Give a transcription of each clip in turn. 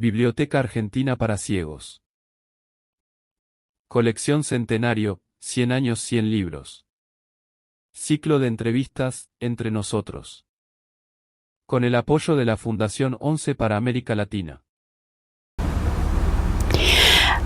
Biblioteca Argentina para Ciegos. Colección Centenario, 100 años 100 libros. Ciclo de entrevistas, Entre Nosotros. Con el apoyo de la Fundación 11 para América Latina.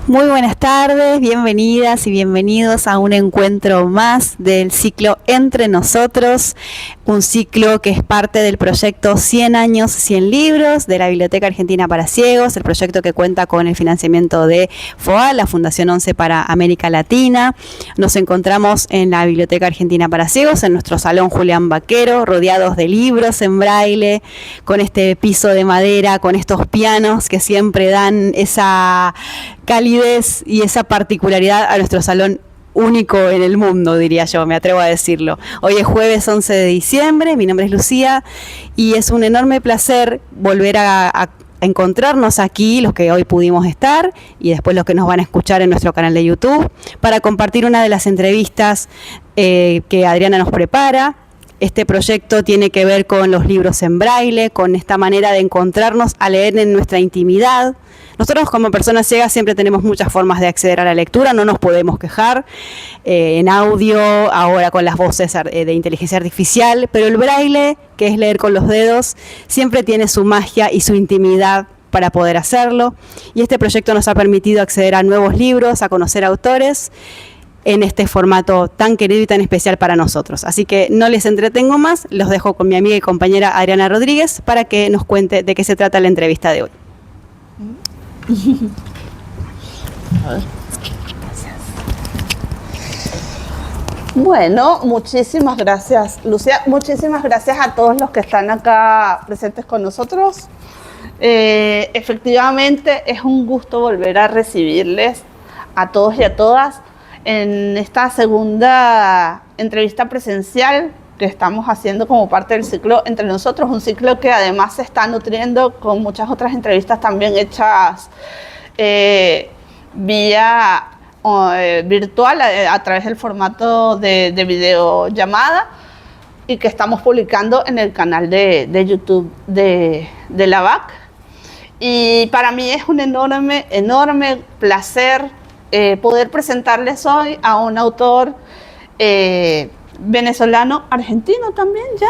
Muy buenas tardes, bienvenidas y bienvenidos a un encuentro más del ciclo Entre Nosotros, un ciclo que es parte del proyecto 100 años 100 libros de la Biblioteca Argentina para Ciegos, el proyecto que cuenta con el financiamiento de FOA, la Fundación 11 para América Latina. Nos encontramos en la Biblioteca Argentina para Ciegos, en nuestro salón Julián Vaquero, rodeados de libros en braille, con este piso de madera, con estos pianos que siempre dan esa calidez y esa particularidad a nuestro salón único en el mundo, diría yo, me atrevo a decirlo. Hoy es jueves 11 de diciembre, mi nombre es Lucía y es un enorme placer volver a encontrarnos aquí, los que hoy pudimos estar y después los que nos van a escuchar en nuestro canal de YouTube, para compartir una de las entrevistas que Adriana nos prepara. Este proyecto tiene que ver con los libros en braille, con esta manera de encontrarnos a leer en nuestra intimidad. Nosotros como personas ciegas siempre tenemos muchas formas de acceder a la lectura, no nos podemos quejar, en audio, ahora con las voces de inteligencia artificial, pero el braille, que es leer con los dedos, siempre tiene su magia y su intimidad para poder hacerlo. Y este proyecto nos ha permitido acceder a nuevos libros, a conocer autores, en este formato tan querido y tan especial para nosotros. Así que no les entretengo más, los dejo con mi amiga y compañera Adriana Rodríguez para que nos cuente de qué se trata la entrevista de hoy. A ver. Bueno, muchísimas gracias, Lucía. Muchísimas gracias a todos los que están acá presentes con nosotros. Efectivamente, es un gusto volver a recibirles a todos y a todas en esta segunda entrevista presencial que estamos haciendo como parte del ciclo Entre Nosotros, un ciclo que además se está nutriendo con muchas otras entrevistas también hechas vía virtual a través del formato de videollamada y que estamos publicando en el canal de YouTube de la BAC. Y para mí es un enorme placer poder presentarles hoy a un autor venezolano, argentino también ya.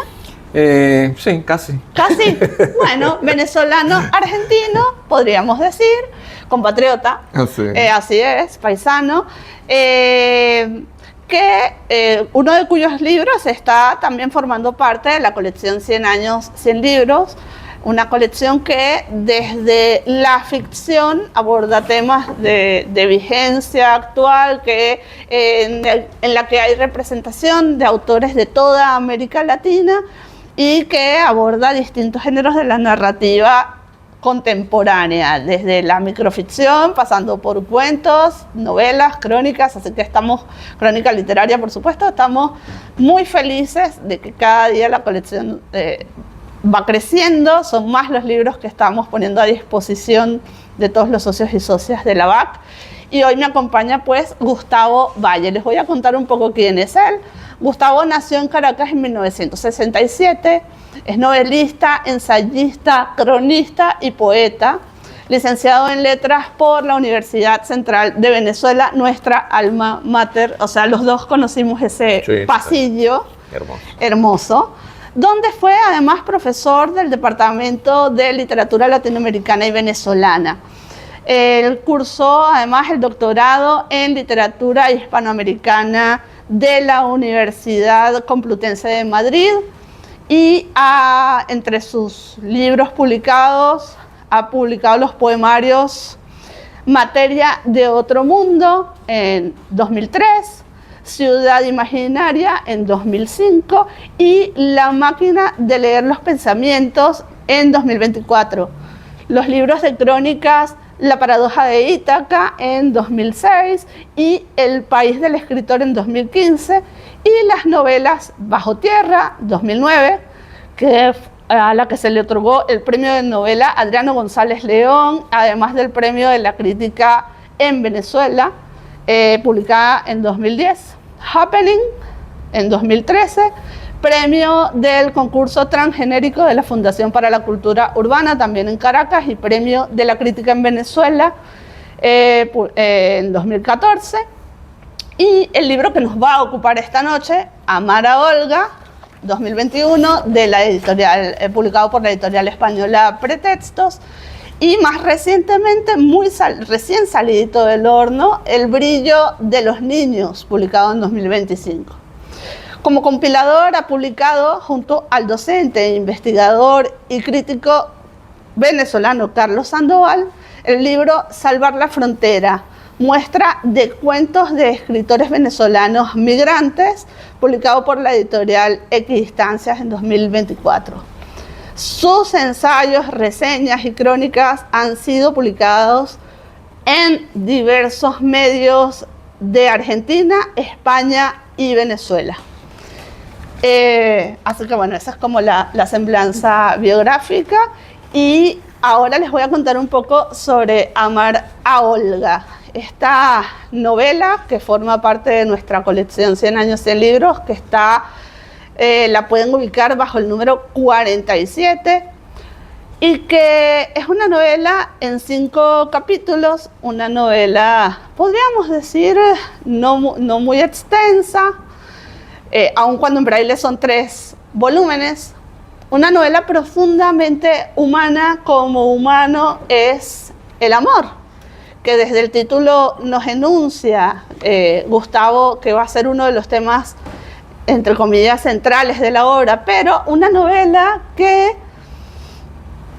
Sí, casi. Casi. Bueno, venezolano, argentino, podríamos decir, compatriota. Sí. Así es, paisano. Uno de cuyos libros está también formando parte de la colección 100 años, 100 libros. Una colección que desde la ficción aborda temas de vigencia actual, en la que hay representación de autores de toda América Latina y que aborda distintos géneros de la narrativa contemporánea, desde la microficción, pasando por cuentos, novelas, crónicas, así que crónica literaria por supuesto, estamos muy felices de que cada día la colección va creciendo, son más los libros que estamos poniendo a disposición de todos los socios y socias de la BAC. Y hoy me acompaña pues Gustavo Valle. Les voy a contar un poco quién es él. Gustavo nació en Caracas en 1967, es novelista, ensayista, cronista y poeta, licenciado en letras por la Universidad Central de Venezuela, nuestra alma mater. O sea, los dos conocimos ese pasillo hermoso, donde fue además profesor del Departamento de Literatura Latinoamericana y Venezolana. Él cursó además el doctorado en Literatura Hispanoamericana de la Universidad Complutense de Madrid y entre sus libros publicados ha publicado los poemarios Materia de Otro Mundo en 2003, Ciudad Imaginaria en 2005 y La Máquina de Leer los Pensamientos en 2024. Los libros de crónicas La Paradoja de Ítaca en 2006 y El País del Escritor en 2015 y las novelas Bajo Tierra 2009, a la que se le otorgó el premio de novela Adriano González León, además del premio de la crítica en Venezuela, publicada en 2010. Happening en 2013, premio del concurso transgenérico de la Fundación para la Cultura Urbana, también en Caracas, y premio de la crítica en Venezuela en 2014. Y el libro que nos va a ocupar esta noche, Amar a Olga, 2021, de la editorial, publicado por la editorial española Pretextos. Y más recientemente, recién salidito del horno, El brillo de los niños, publicado en 2025. Como compilador ha publicado, junto al docente, investigador y crítico venezolano Carlos Sandoval, el libro Salvar la Frontera, muestra de cuentos de escritores venezolanos migrantes, publicado por la editorial Equidistancias en 2024. Sus ensayos, reseñas y crónicas han sido publicados en diversos medios de Argentina, España y Venezuela. Así que bueno, esa es como la semblanza biográfica. Y ahora les voy a contar un poco sobre Amar a Olga. Esta novela, que forma parte de nuestra colección 100 años, 100 libros, que la pueden ubicar bajo el número 47, y que es una novela en 5 capítulos, una novela, podríamos decir, no muy extensa, aun cuando en braille son 3 volúmenes, una novela profundamente humana, como humano es el amor, que desde el título nos enuncia Gustavo, que va a ser uno de los temas, entre comillas, centrales de la obra, pero una novela que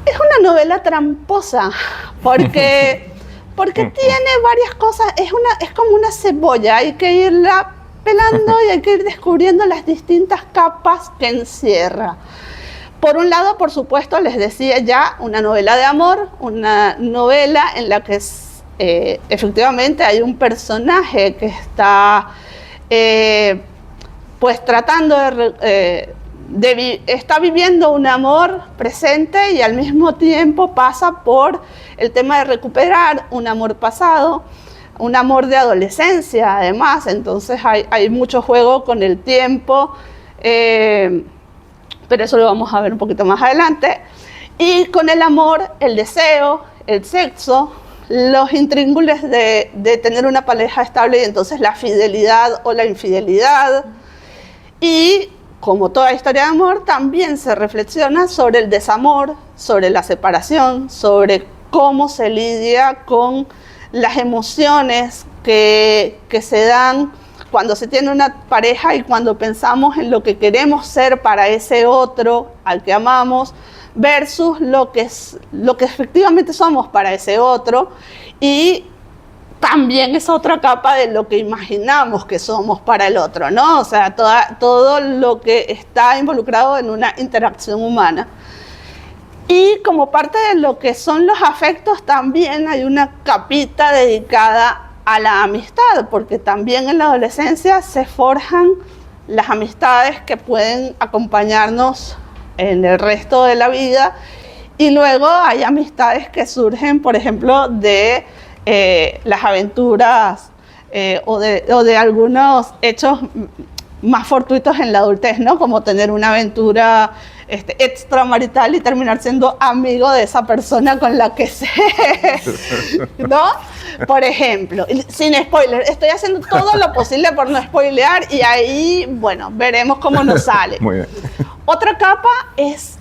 es una novela tramposa, porque tiene varias cosas, es como una cebolla, hay que irla pelando y hay que ir descubriendo las distintas capas que encierra. Por un lado, por supuesto, les decía ya, una novela de amor, una novela en la que efectivamente hay un personaje que está pues tratando está viviendo un amor presente y al mismo tiempo pasa por el tema de recuperar un amor pasado, un amor de adolescencia además, entonces hay mucho juego con el tiempo, pero eso lo vamos a ver un poquito más adelante. Y con el amor, el deseo, el sexo, los intríngulis de tener una pareja estable y entonces la fidelidad o la infidelidad. Y como toda historia de amor, también se reflexiona sobre el desamor, sobre la separación, sobre cómo se lidia con las emociones que se dan cuando se tiene una pareja y cuando pensamos en lo que queremos ser para ese otro al que amamos versus lo que efectivamente somos para ese otro, y también esa otra capa de lo que imaginamos que somos para el otro, ¿no? O sea, todo lo que está involucrado en una interacción humana. Y como parte de lo que son los afectos, también hay una capita dedicada a la amistad, porque también en la adolescencia se forjan las amistades que pueden acompañarnos en el resto de la vida, y luego hay amistades que surgen, por ejemplo, de las aventuras o de algunos hechos más fortuitos en la adultez, ¿no? Como tener una aventura extramarital y terminar siendo amigo de esa persona con la que se... ¿no? Por ejemplo, sin spoiler, estoy haciendo todo lo posible por no spoilear y ahí, bueno, veremos cómo nos sale. Muy bien. Otra capa es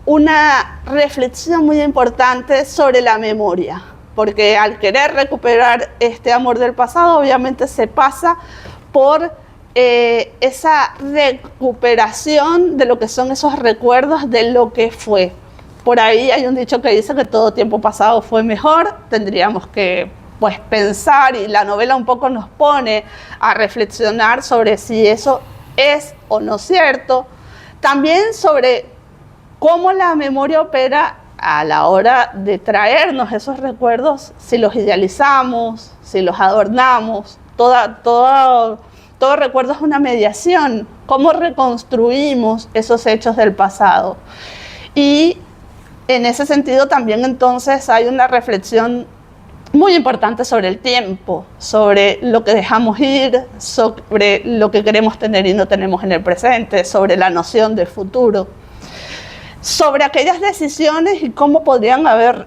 una reflexión muy importante sobre la memoria, porque al querer recuperar este amor del pasado, obviamente se pasa por esa recuperación de lo que son esos recuerdos de lo que fue. Por ahí hay un dicho que dice que todo tiempo pasado fue mejor. Tendríamos que pues pensar, y la novela un poco nos pone a reflexionar sobre si eso es o no cierto. También sobre cómo la memoria opera a la hora de traernos esos recuerdos, si los idealizamos, si los adornamos. Todo recuerdo es una mediación, cómo reconstruimos esos hechos del pasado. Y en ese sentido también entonces hay una reflexión muy importante sobre el tiempo, sobre lo que dejamos ir, sobre lo que queremos tener y no tenemos en el presente, sobre la noción del futuro, sobre aquellas decisiones y cómo podrían haber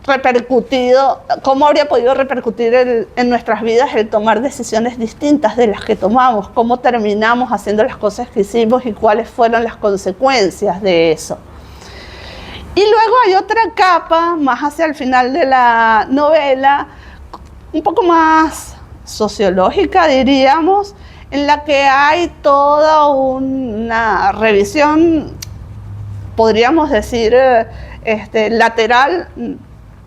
repercutido, cómo habría podido repercutir en nuestras vidas el tomar decisiones distintas de las que tomamos, cómo terminamos haciendo las cosas que hicimos y cuáles fueron las consecuencias de eso. Y luego hay otra capa, más hacia el final de la novela, un poco más sociológica, diríamos, en la que hay toda una revisión, podríamos decir, lateral.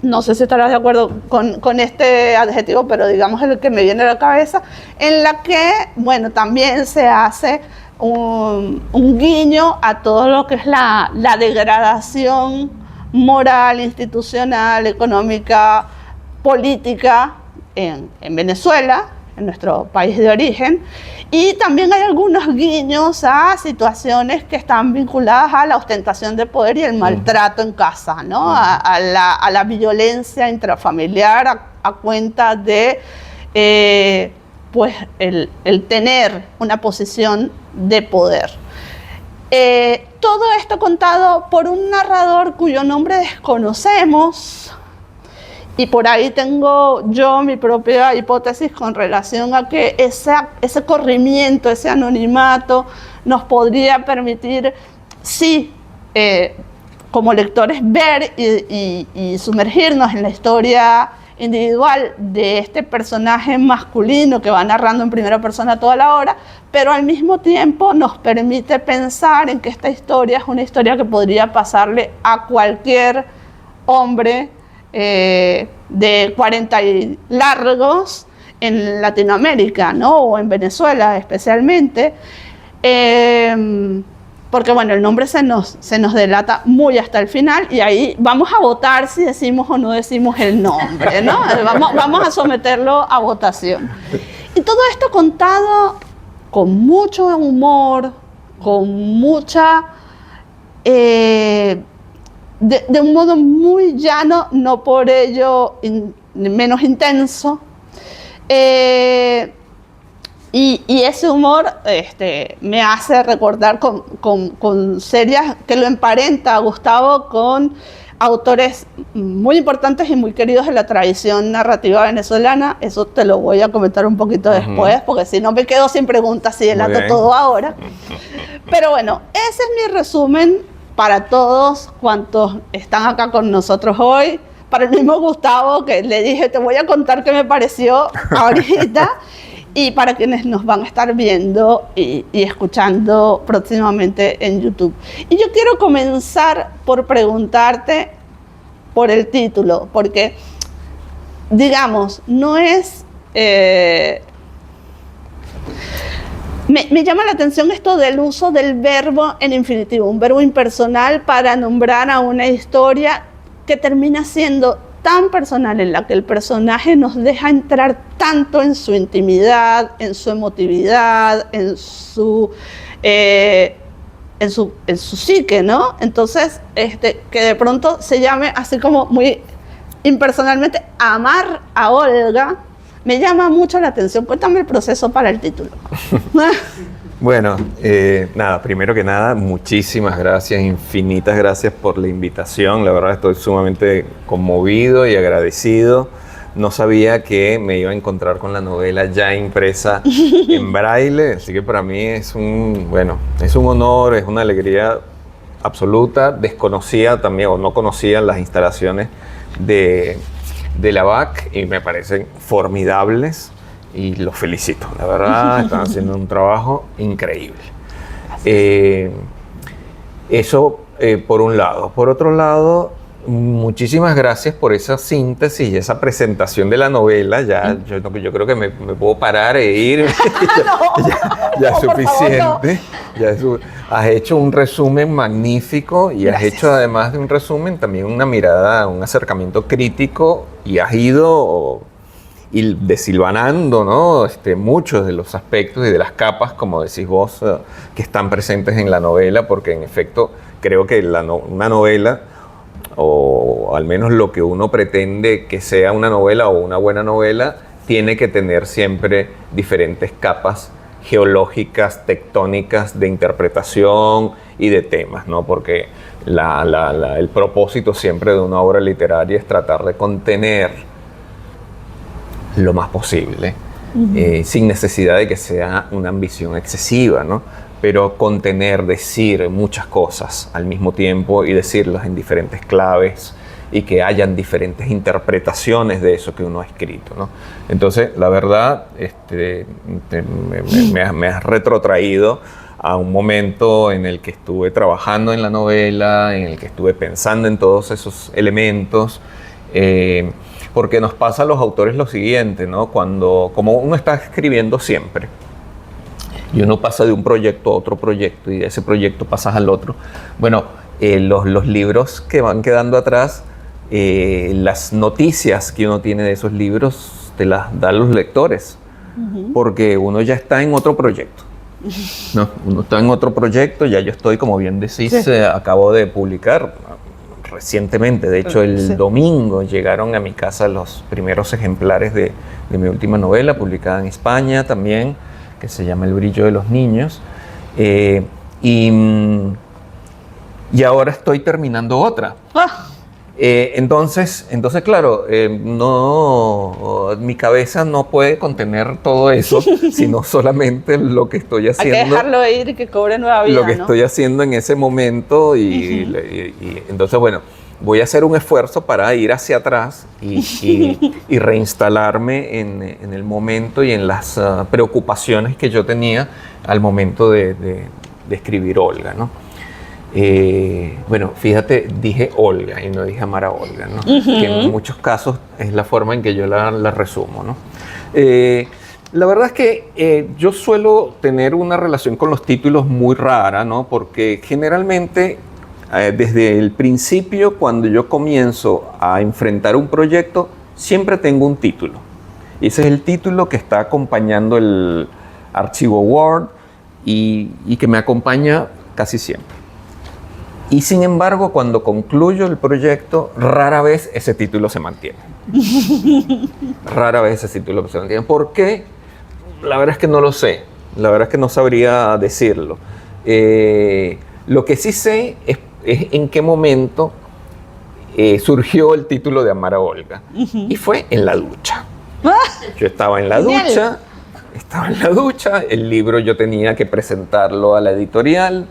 No sé si estarás de acuerdo con este adjetivo, pero digamos el que me viene a la cabeza, en la que, bueno, también se hace un guiño a todo lo que es la degradación moral, institucional, económica, política en Venezuela, en nuestro país de origen, y también hay algunos guiños a situaciones que están vinculadas a la ostentación de poder y el maltrato en casa, ¿no? A la violencia intrafamiliar a cuenta de pues el tener una posición de poder. Todo esto contado por un narrador cuyo nombre desconocemos, y por ahí tengo yo mi propia hipótesis con relación a que ese corrimiento, ese anonimato nos podría permitir, sí, como lectores, ver y sumergirnos en la historia individual de este personaje masculino que va narrando en primera persona toda la obra, pero al mismo tiempo nos permite pensar en que esta historia es una historia que podría pasarle a cualquier hombre de 40 y largos en Latinoamérica, ¿no? O en Venezuela especialmente, porque bueno, el nombre se nos delata muy hasta el final, y ahí vamos a votar si decimos o no decimos el nombre, ¿no? Vamos a someterlo a votación. Y todo esto contado con mucho humor, con mucha... de un modo muy llano, no por ello menos intenso. Y ese humor me hace recordar con serias, que lo emparenta a Gustavo con autores muy importantes y muy queridos en la tradición narrativa venezolana. Eso te lo voy a comentar un poquito después, porque si no me quedo sin preguntas y delato todo ahora. Pero bueno, ese es mi resumen para todos cuantos están acá con nosotros hoy. Para el mismo Gustavo, que le dije, te voy a contar qué me pareció ahorita. Y para quienes nos van a estar viendo y escuchando próximamente en YouTube. Y yo quiero comenzar por preguntarte por el título, porque, digamos, no es... Me llama la atención esto del uso del verbo en infinitivo, un verbo impersonal para nombrar a una historia que termina siendo tan personal, en la que el personaje nos deja entrar tanto en su intimidad, en su emotividad, en su psique, ¿no? Entonces, que de pronto se llame así como muy impersonalmente Amar a Olga, me llama mucho la atención. Cuéntame el proceso para el título. Bueno, nada, primero que nada, muchísimas gracias, infinitas gracias por la invitación. La verdad estoy sumamente conmovido y agradecido. No sabía que me iba a encontrar con la novela ya impresa en braille, así que para mí es un honor, es una alegría absoluta. Desconocía también, o no conocía las instalaciones de la BAC y me parecen formidables. Y los felicito, la verdad, están haciendo un trabajo increíble. Eso por un lado. Por otro lado, muchísimas gracias por esa síntesis y esa presentación de la novela. Ya, yo creo que me puedo parar e ir. ya es suficiente. Has hecho un resumen magnífico y has hecho, además de un resumen, también una mirada, un acercamiento crítico, y has ido... y desilvanando, ¿no? Muchos de los aspectos y de las capas, como decís vos, que están presentes en la novela, porque en efecto creo que una novela, o o al menos lo que uno pretende que sea una novela o una buena novela, tiene que tener siempre diferentes capas geológicas, tectónicas de interpretación y de temas, ¿no? Porque el propósito siempre de una obra literaria es tratar de contener lo más posible, sin necesidad de que sea una ambición excesiva, ¿no? Pero contener, decir muchas cosas al mismo tiempo y decirlas en diferentes claves y que hayan diferentes interpretaciones de eso que uno ha escrito, ¿no? Entonces, la verdad, me has retrotraído a un momento en el que estuve trabajando en la novela, en el que estuve pensando en todos esos elementos, porque nos pasa a los autores lo siguiente, ¿no? Como uno está escribiendo siempre, y uno pasa de un proyecto a otro proyecto, y de ese proyecto pasas al otro, bueno, los libros que van quedando atrás, las noticias que uno tiene de esos libros te las dan los lectores, porque uno ya está en otro proyecto, ¿no? Uno está en otro proyecto, ya yo estoy, como bien decís, acabo de publicar recientemente, de hecho el domingo llegaron a mi casa los primeros ejemplares de mi última novela, publicada en España también, que se llama El brillo de los niños, y ahora estoy terminando otra. Entonces, claro, mi cabeza no puede contener todo eso, sino solamente lo que estoy haciendo. Hay que dejarlo ir y que cobre nueva vida, lo que estoy haciendo en ese momento, y entonces, bueno, voy a hacer un esfuerzo para ir hacia atrás y reinstalarme en el momento y en las preocupaciones que yo tenía al momento de escribir Olga, ¿no? Bueno, fíjate, dije Olga y no dije amar a Olga, ¿no? Que en muchos casos es la forma en que yo la resumo, ¿no? La verdad es que yo suelo tener una relación con los títulos muy rara, ¿no? Porque generalmente desde el principio, cuando yo comienzo a enfrentar un proyecto, siempre tengo un título. Y ese es el título que está acompañando el archivo Word y que me acompaña casi siempre. Y sin embargo, cuando concluyo el proyecto, rara vez ese título se mantiene. Rara vez ese título se mantiene. ¿Por qué? La verdad es que no lo sé. La verdad es que no sabría decirlo. Lo que sí sé es en qué momento surgió el título de Amar a Olga. Y fue en la ducha. Yo estaba en la ducha, el libro yo tenía que presentarlo a la editorial.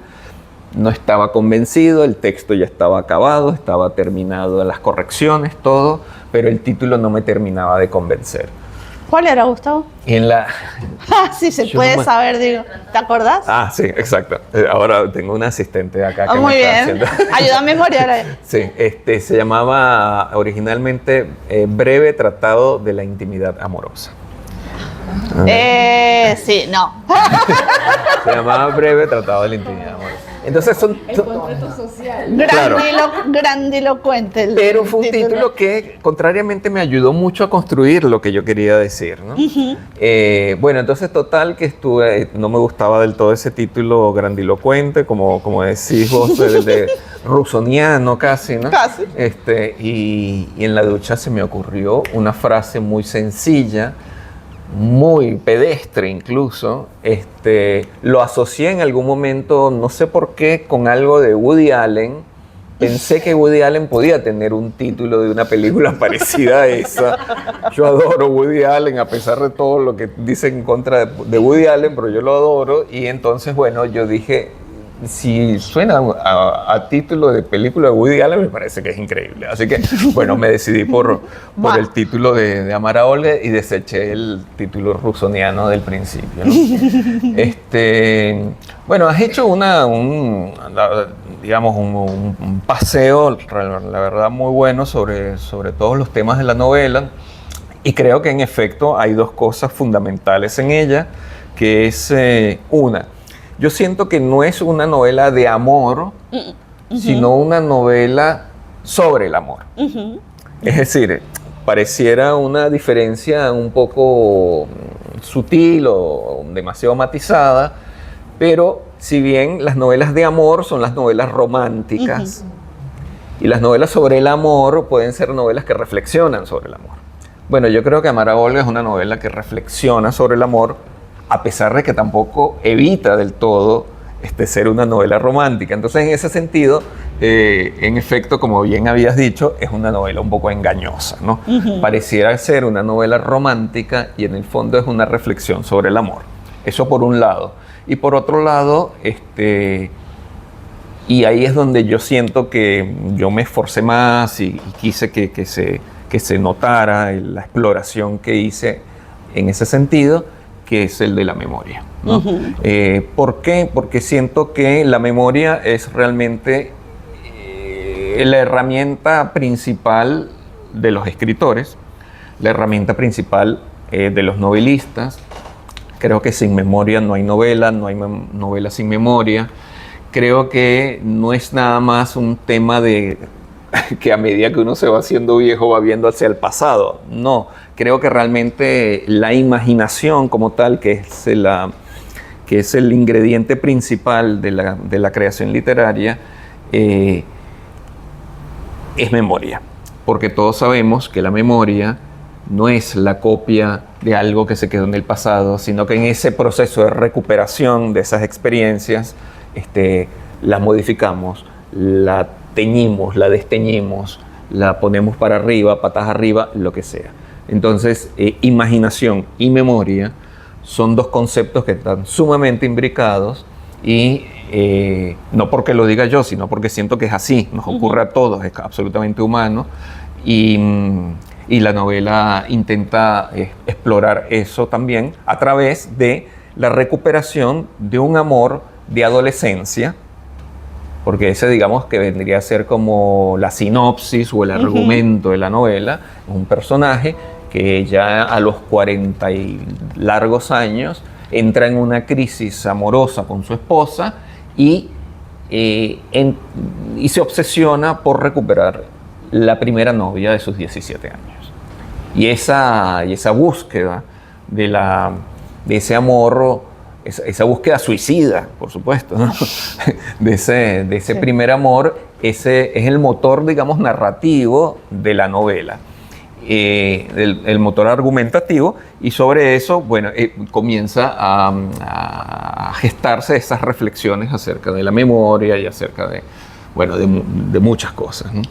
No estaba convencido, el texto ya estaba acabado, estaba terminado las correcciones, todo, pero el título no me terminaba de convencer. ¿Cuál era, Gustavo? Sí, se puede saber, digo. ¿Te acordás? Sí, exacto. Ahora tengo un asistente acá que muy me está bien. haciendo. Ayuda a memorizar. Sí, se llamaba originalmente Breve Tratado de la Intimidad Amorosa. Sí, no. Se llamaba Breve Tratado de la Intimidad Amorosa. Entonces el contrato social. Grandilocuente. Pero fue un título que contrariamente me ayudó mucho a construir lo que yo quería decir, ¿no? Bueno, entonces total que no me gustaba del todo ese título grandilocuente, como decís vos, de rusoniano casi, ¿no? Casi. Y en la ducha se me ocurrió una frase muy sencilla, muy pedestre incluso, lo asocié en algún momento, no sé por qué, con algo de Woody Allen. Pensé que Woody Allen podía tener un título de una película parecida a esa. Yo adoro Woody Allen, a pesar de todo lo que dicen en contra de Woody Allen, pero yo lo adoro. Y entonces, bueno, yo dije, si suena a título de película de Woody Allen, me parece que es increíble. Así que, bueno, me decidí por el título de Amar a Olga y deseché el título rusoniano del principio, ¿no? Bueno, has hecho un paseo, la verdad, muy bueno sobre todos los temas de la novela. Y creo que, en efecto, hay dos cosas fundamentales en ella, que es una. Yo siento que no es una novela de amor, sino una novela sobre el amor. Es decir, pareciera una diferencia un poco sutil o demasiado matizada, pero si bien las novelas de amor son las novelas románticas, Y las novelas sobre el amor pueden ser novelas que reflexionan sobre el amor. Bueno, yo creo que Amar a Olga es una novela que reflexiona sobre el amor, a pesar de que tampoco evita del todo ser una novela romántica. Entonces, en ese sentido, en efecto, como bien habías dicho, es una novela un poco engañosa, ¿no? Pareciera ser una novela romántica y en el fondo es una reflexión sobre el amor. Eso por un lado. Y por otro lado, y ahí es donde yo siento que yo me esforcé más y quise que se notara la exploración que hice en ese sentido, que es el de la memoria, ¿no? ¿Por qué? Porque siento que la memoria es realmente la herramienta principal de los escritores, la herramienta principal de los novelistas. Creo que sin memoria no hay novela, no hay novela sin memoria. Creo que no es nada más un tema de que a medida que uno se va haciendo viejo va viendo hacia el pasado. No, creo que realmente la imaginación como tal, que es el ingrediente principal de la creación literaria, es memoria. Porque todos sabemos que la memoria no es la copia de algo que se quedó en el pasado, sino que en ese proceso de recuperación de esas experiencias, las modificamos, la teñimos, la desteñimos, la ponemos para arriba, patas arriba, lo que sea. Entonces, imaginación y memoria son dos conceptos que están sumamente imbricados y no porque lo diga yo, sino porque siento que es así, nos ocurre a todos, es absolutamente humano y la novela intenta explorar eso también a través de la recuperación de un amor de adolescencia, porque ese, digamos, que vendría a ser como la sinopsis o el argumento de la novela. Es un personaje que ya a los 40 y largos años entra en una crisis amorosa con su esposa y se obsesiona por recuperar la primera novia de sus 17 años. Y esa búsqueda de ese amor, esa búsqueda suicida, por supuesto, ¿no? de ese primer amor, ese es el motor, digamos, narrativo de la novela, el motor argumentativo, y sobre eso, bueno, comienza a gestarse esas reflexiones acerca de la memoria y acerca de muchas cosas, ¿no?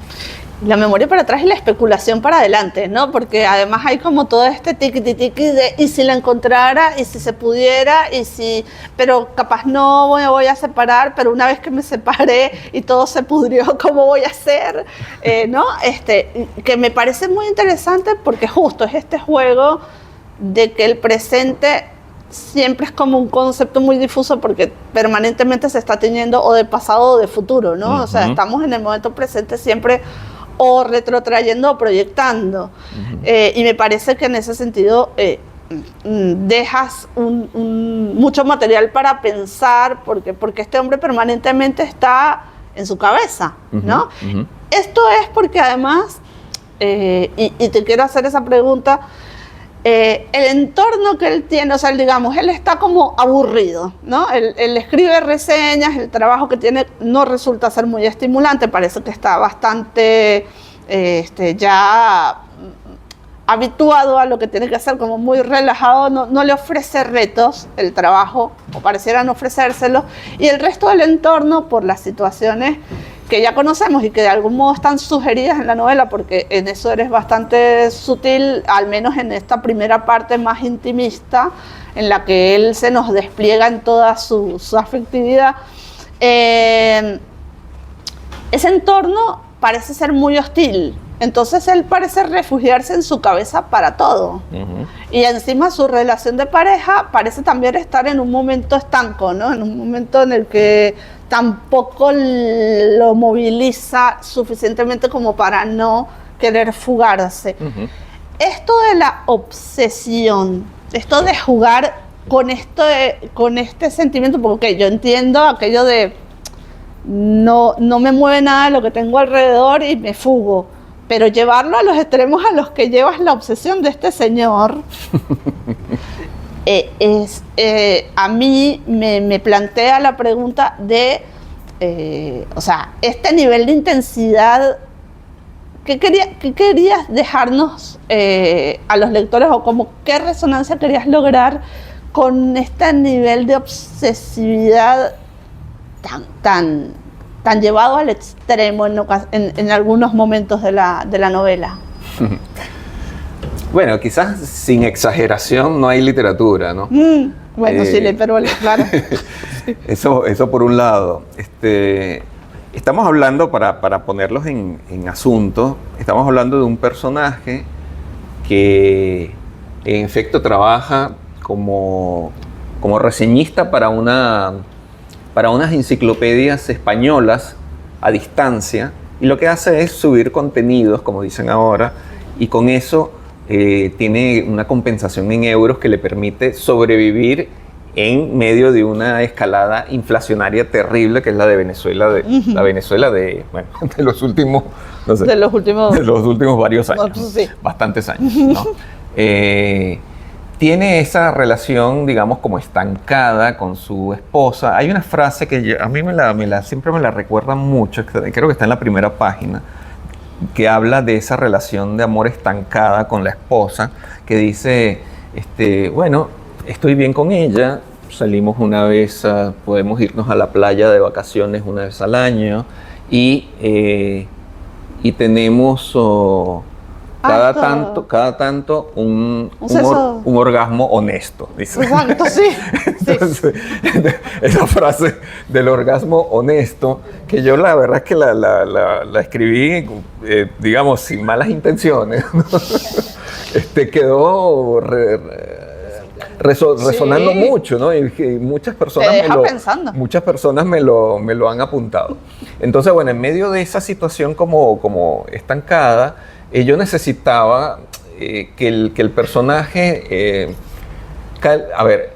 La memoria para atrás y la especulación para adelante, ¿no? Porque además hay como todo este tiqui-tiqui de ¿y si la encontrara? ¿Y si se pudiera? ¿Y si? Pero capaz no me voy a separar, pero una vez que me separé y todo se pudrió, ¿cómo voy a hacer? ¿No? Que me parece muy interesante porque justo es este juego de que el presente siempre es como un concepto muy difuso porque permanentemente se está teniendo o de pasado o de futuro, ¿no? O sea, estamos en el momento presente siempre o retrotrayendo o proyectando. Y me parece que en ese sentido dejas mucho material para pensar porque este hombre permanentemente está en su cabeza, ¿no? Esto es porque además, y te quiero hacer esa pregunta, el entorno que él tiene, o sea, digamos, él está como aburrido, ¿no? Él escribe reseñas, el trabajo que tiene no resulta ser muy estimulante, parece que está bastante ya habituado a lo que tiene que hacer, como muy relajado, no le ofrece retos el trabajo, o pareciera no ofrecérselos, y el resto del entorno, por las situaciones que ya conocemos y que de algún modo están sugeridas en la novela, porque en eso eres bastante sutil, al menos en esta primera parte más intimista, en la que él se nos despliega en toda su afectividad. Ese entorno parece ser muy hostil, entonces él parece refugiarse en su cabeza para todo. Y encima su relación de pareja parece también estar en un momento estanco, ¿no? En un momento en el que tampoco lo moviliza suficientemente como para no querer fugarse. Esto de la obsesión, esto de jugar con este sentimiento, porque yo entiendo aquello de no me mueve nada de lo que tengo alrededor y me fugo, pero llevarlo a los extremos a los que llevas la obsesión de este señor a mí me plantea la pregunta de o sea, este nivel de intensidad, ¿qué querías dejarnos a los lectores o como qué resonancia querías lograr con este nivel de obsesividad tan llevado al extremo en algunos momentos de la novela? Bueno, quizás sin exageración no hay literatura, ¿no? Bueno, sí, la hipérbole, claro. Eso por un lado. Estamos hablando, para ponerlos en asunto, estamos hablando de un personaje que en efecto trabaja como reseñista para unas enciclopedias españolas a distancia, y lo que hace es subir contenidos, como dicen ahora, y con eso tiene una compensación en euros que le permite sobrevivir en medio de una escalada inflacionaria terrible, que es la de Venezuela, la Venezuela de los últimos, no sé, de los últimos varios años, sí. Bastantes años, ¿no? Tiene esa relación, digamos, como estancada con su esposa. Hay una frase que a mí siempre me la recuerda mucho, creo que está en la primera página, que habla de esa relación de amor estancada con la esposa, que dice, bueno, estoy bien con ella, salimos una vez, podemos irnos a la playa de vacaciones una vez al año, y tenemos cada tanto un orgasmo honesto, dice. Exacto, sí. Entonces, esa frase del orgasmo honesto, que yo la verdad es que la escribí, digamos, sin malas intenciones, ¿no? Quedó resonando mucho, ¿no? Y muchas personas me lo han apuntado. Entonces, bueno, en medio de esa situación como estancada, yo necesitaba que el personaje, a ver,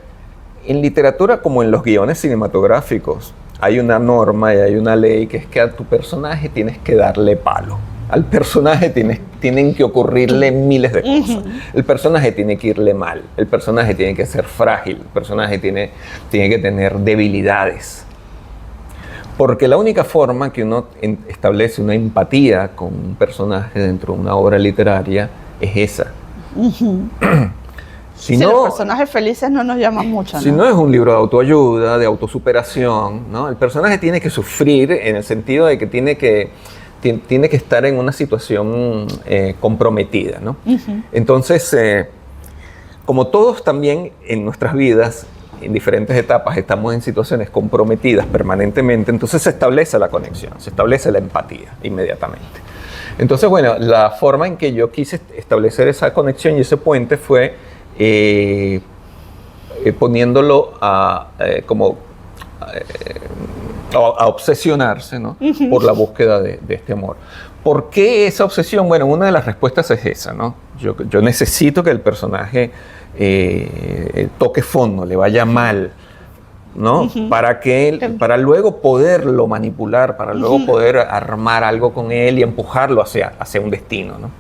en literatura como en los guiones cinematográficos, hay una norma y hay una ley que es que a tu personaje tienes que darle palo. Al personaje tienen que ocurrirle miles de cosas. El personaje tiene que irle mal, el personaje tiene que ser frágil, el personaje tiene que tener debilidades. Porque la única forma que uno establece una empatía con un personaje dentro de una obra literaria es esa. Si no, los personajes felices no nos llaman mucho, ¿no? Si no es un libro de autoayuda, de autosuperación, ¿no? El personaje tiene que sufrir en el sentido de que tiene que estar en una situación comprometida, ¿no? Entonces, como todos también en nuestras vidas, en diferentes etapas estamos en situaciones comprometidas permanentemente, entonces se establece la conexión, se establece la empatía inmediatamente. Entonces, bueno, la forma en que yo quise establecer esa conexión y ese puente fue poniéndolo a obsesionarse, ¿no? Por la búsqueda de este amor. ¿Por qué esa obsesión? Bueno, una de las respuestas es esa, ¿no? Yo necesito que el personaje toque fondo, le vaya mal, ¿no? Para luego poderlo manipular, para luego poder armar algo con él y empujarlo hacia un destino, ¿no?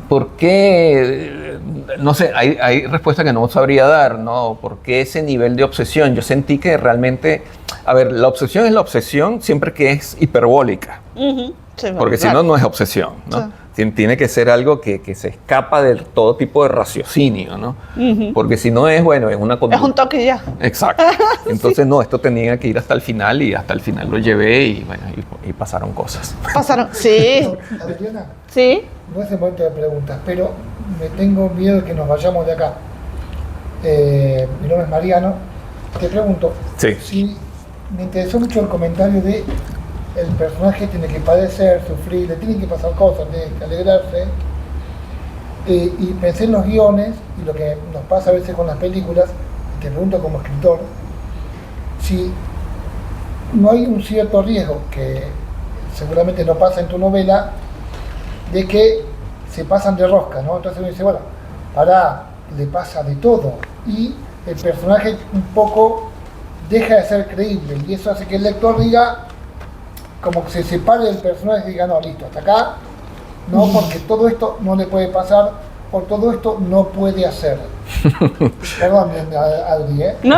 ¿Por qué? No sé, hay respuesta que no sabría dar, ¿no? ¿Por qué ese nivel de obsesión? Yo sentí que realmente, a ver, la obsesión es la obsesión siempre que es hiperbólica, sí, porque si no, no es obsesión, ¿no? Sí. Tiene que ser algo que se escapa de todo tipo de raciocinio, ¿no? Porque si no es, bueno, es una conducta. Es un toque ya. Exacto. Entonces, sí. No, esto tenía que ir hasta el final y hasta el final lo llevé y, bueno, y pasaron cosas. Pasaron, sí. Adriana, sí. No es el momento de preguntas, pero me tengo miedo de que nos vayamos de acá. Mi nombre es Mariano. Te pregunto, sí. Si me interesó mucho el comentario de el personaje tiene que padecer, sufrir, le tienen que pasar cosas, tiene que alegrarse. Y pensé en los guiones y lo que nos pasa a veces con las películas, y te pregunto como escritor, si no hay un cierto riesgo, que seguramente no pasa en tu novela, de que se pasan de rosca, ¿no? Entonces uno dice, bueno, le pasa de todo. Y el personaje un poco deja de ser creíble, y eso hace que el lector diga, como que se separe del personaje y diga, no, listo, hasta acá, no, porque todo esto no le puede pasar, por todo esto no puede hacer. Perdón, Adri, ¿eh? No,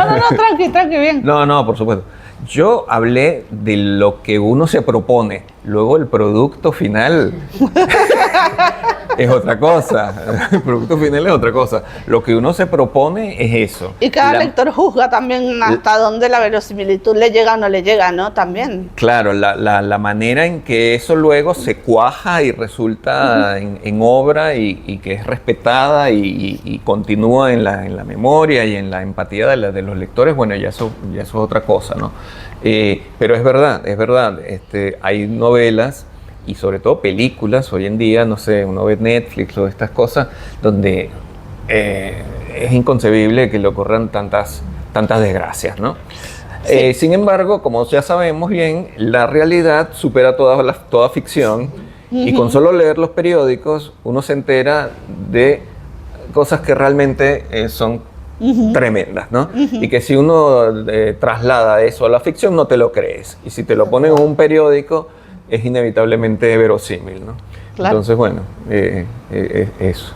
tranqui, bien. No, por supuesto. Yo hablé de lo que uno se propone, luego el producto final es otra cosa. El producto final es otra cosa. Lo que uno se propone es eso. Y cada lector juzga también hasta dónde la verosimilitud le llega o no le llega, ¿no? También. Claro, la manera en que eso luego se cuaja y resulta en obra y que es respetada y continúa en la memoria y en la empatía de los lectores, bueno, ya eso es otra cosa, ¿no? Pero es verdad, hay novelas y sobre todo películas hoy en día, no sé, uno ve Netflix o estas cosas, donde es inconcebible que le ocurran tantas desgracias, ¿no? Sí. Sin embargo, como ya sabemos bien, la realidad supera toda ficción y con solo leer los periódicos uno se entera de cosas que realmente son tremendas, ¿no? Y que si uno traslada eso a la ficción no te lo crees. Y si te lo ponen en un periódico es inevitablemente verosímil, ¿no? Claro. Entonces, bueno, eso.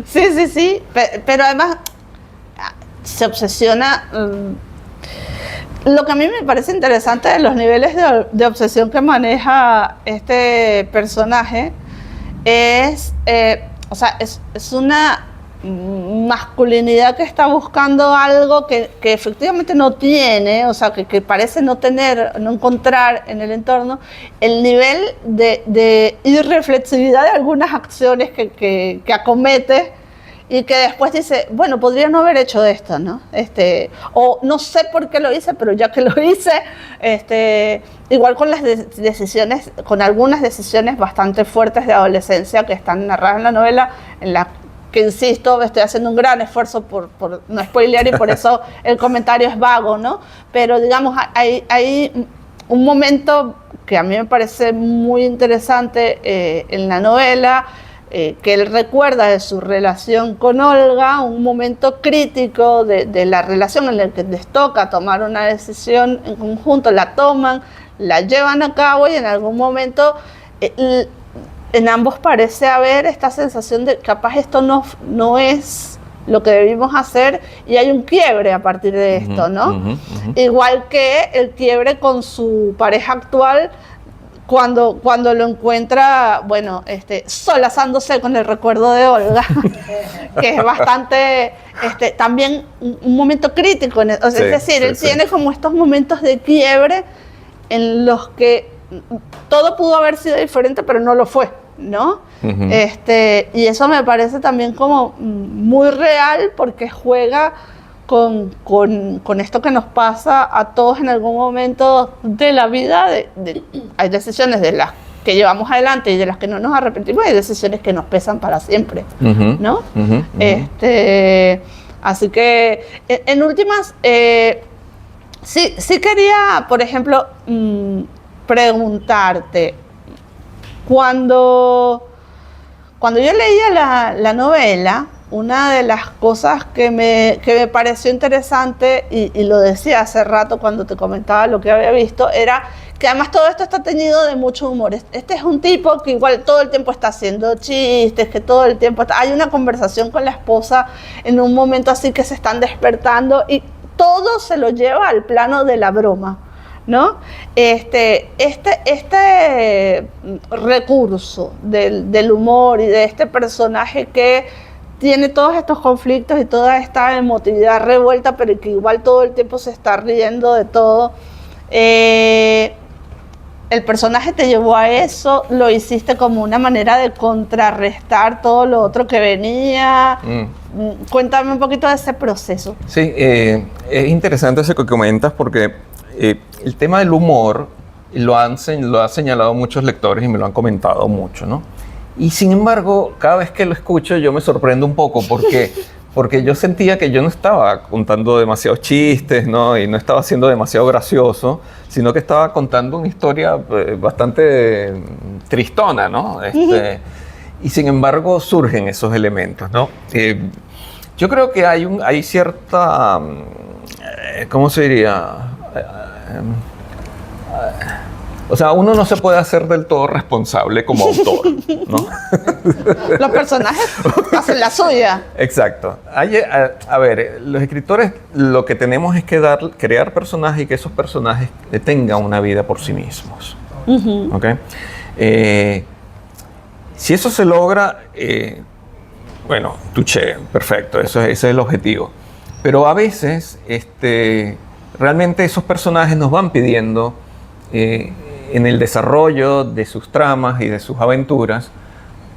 Sí. Pero además se obsesiona. Lo que a mí me parece interesante de los niveles de obsesión que maneja este personaje es, es una masculinidad que está buscando algo que efectivamente no tiene, o sea, que parece no tener, no encontrar en el entorno, el nivel de irreflexividad de algunas acciones que acomete y que después dice, bueno, podría no haber hecho esto, ¿no? O no sé por qué lo hice, pero ya que lo hice, igual con las decisiones, con algunas decisiones bastante fuertes de adolescencia que están narradas en la novela, en la que, insisto, estoy haciendo un gran esfuerzo por no spoilear y por eso el comentario es vago, ¿no? Pero, digamos, hay un momento que a mí me parece muy interesante en la novela, que él recuerda de su relación con Olga, un momento crítico de la relación en el que les toca tomar una decisión en conjunto, la toman, la llevan a cabo y en algún momento en ambos parece haber esta sensación de capaz esto no es lo que debimos hacer y hay un quiebre a partir de esto, ¿no? Igual que el quiebre con su pareja actual cuando lo encuentra, bueno, solazándose con el recuerdo de Olga, que es bastante, también un momento crítico, es decir, él tiene como estos momentos de quiebre en los que todo pudo haber sido diferente, pero no lo fue, ¿no? Y eso me parece también como muy real porque juega con esto que nos pasa a todos en algún momento de la vida. Hay decisiones de las que llevamos adelante y de las que no nos arrepentimos, hay decisiones que nos pesan para siempre, ¿no? Así que, en últimas, sí quería, por ejemplo, preguntarte, cuando yo leía la novela, una de las cosas que me pareció interesante, y lo decía hace rato cuando te comentaba lo que había visto, era que además todo esto está teñido de mucho humor. Este es un tipo que igual todo el tiempo está haciendo chistes, que todo el tiempo hay una conversación con la esposa en un momento así que se están despertando y todo se lo lleva al plano de la broma, ¿no? Este recurso del humor y de este personaje que tiene todos estos conflictos y toda esta emotividad revuelta, pero que igual todo el tiempo se está riendo de todo. El personaje te llevó a eso, lo hiciste como una manera de contrarrestar todo lo otro que venía. Cuéntame un poquito de ese proceso. Sí, es interesante eso que comentas porque el tema del humor lo han señalado muchos lectores y me lo han comentado mucho, ¿no? Y sin embargo, cada vez que lo escucho yo me sorprendo un poco porque yo sentía que yo no estaba contando demasiados chistes, ¿no? Y no estaba siendo demasiado gracioso, sino que estaba contando una historia bastante tristona, ¿no? Y sin embargo surgen esos elementos, ¿no? Yo creo que hay cierta, ¿cómo se diría? O sea, uno no se puede hacer del todo responsable como autor, ¿no? Los personajes hacen la suya. Exacto. A ver, los escritores lo que tenemos es que crear personajes y que esos personajes tengan una vida por sí mismos. ¿Ok? Si eso se logra, bueno, touché, perfecto, ese es el objetivo. Pero a veces, realmente esos personajes nos van pidiendo, en el desarrollo de sus tramas y de sus aventuras,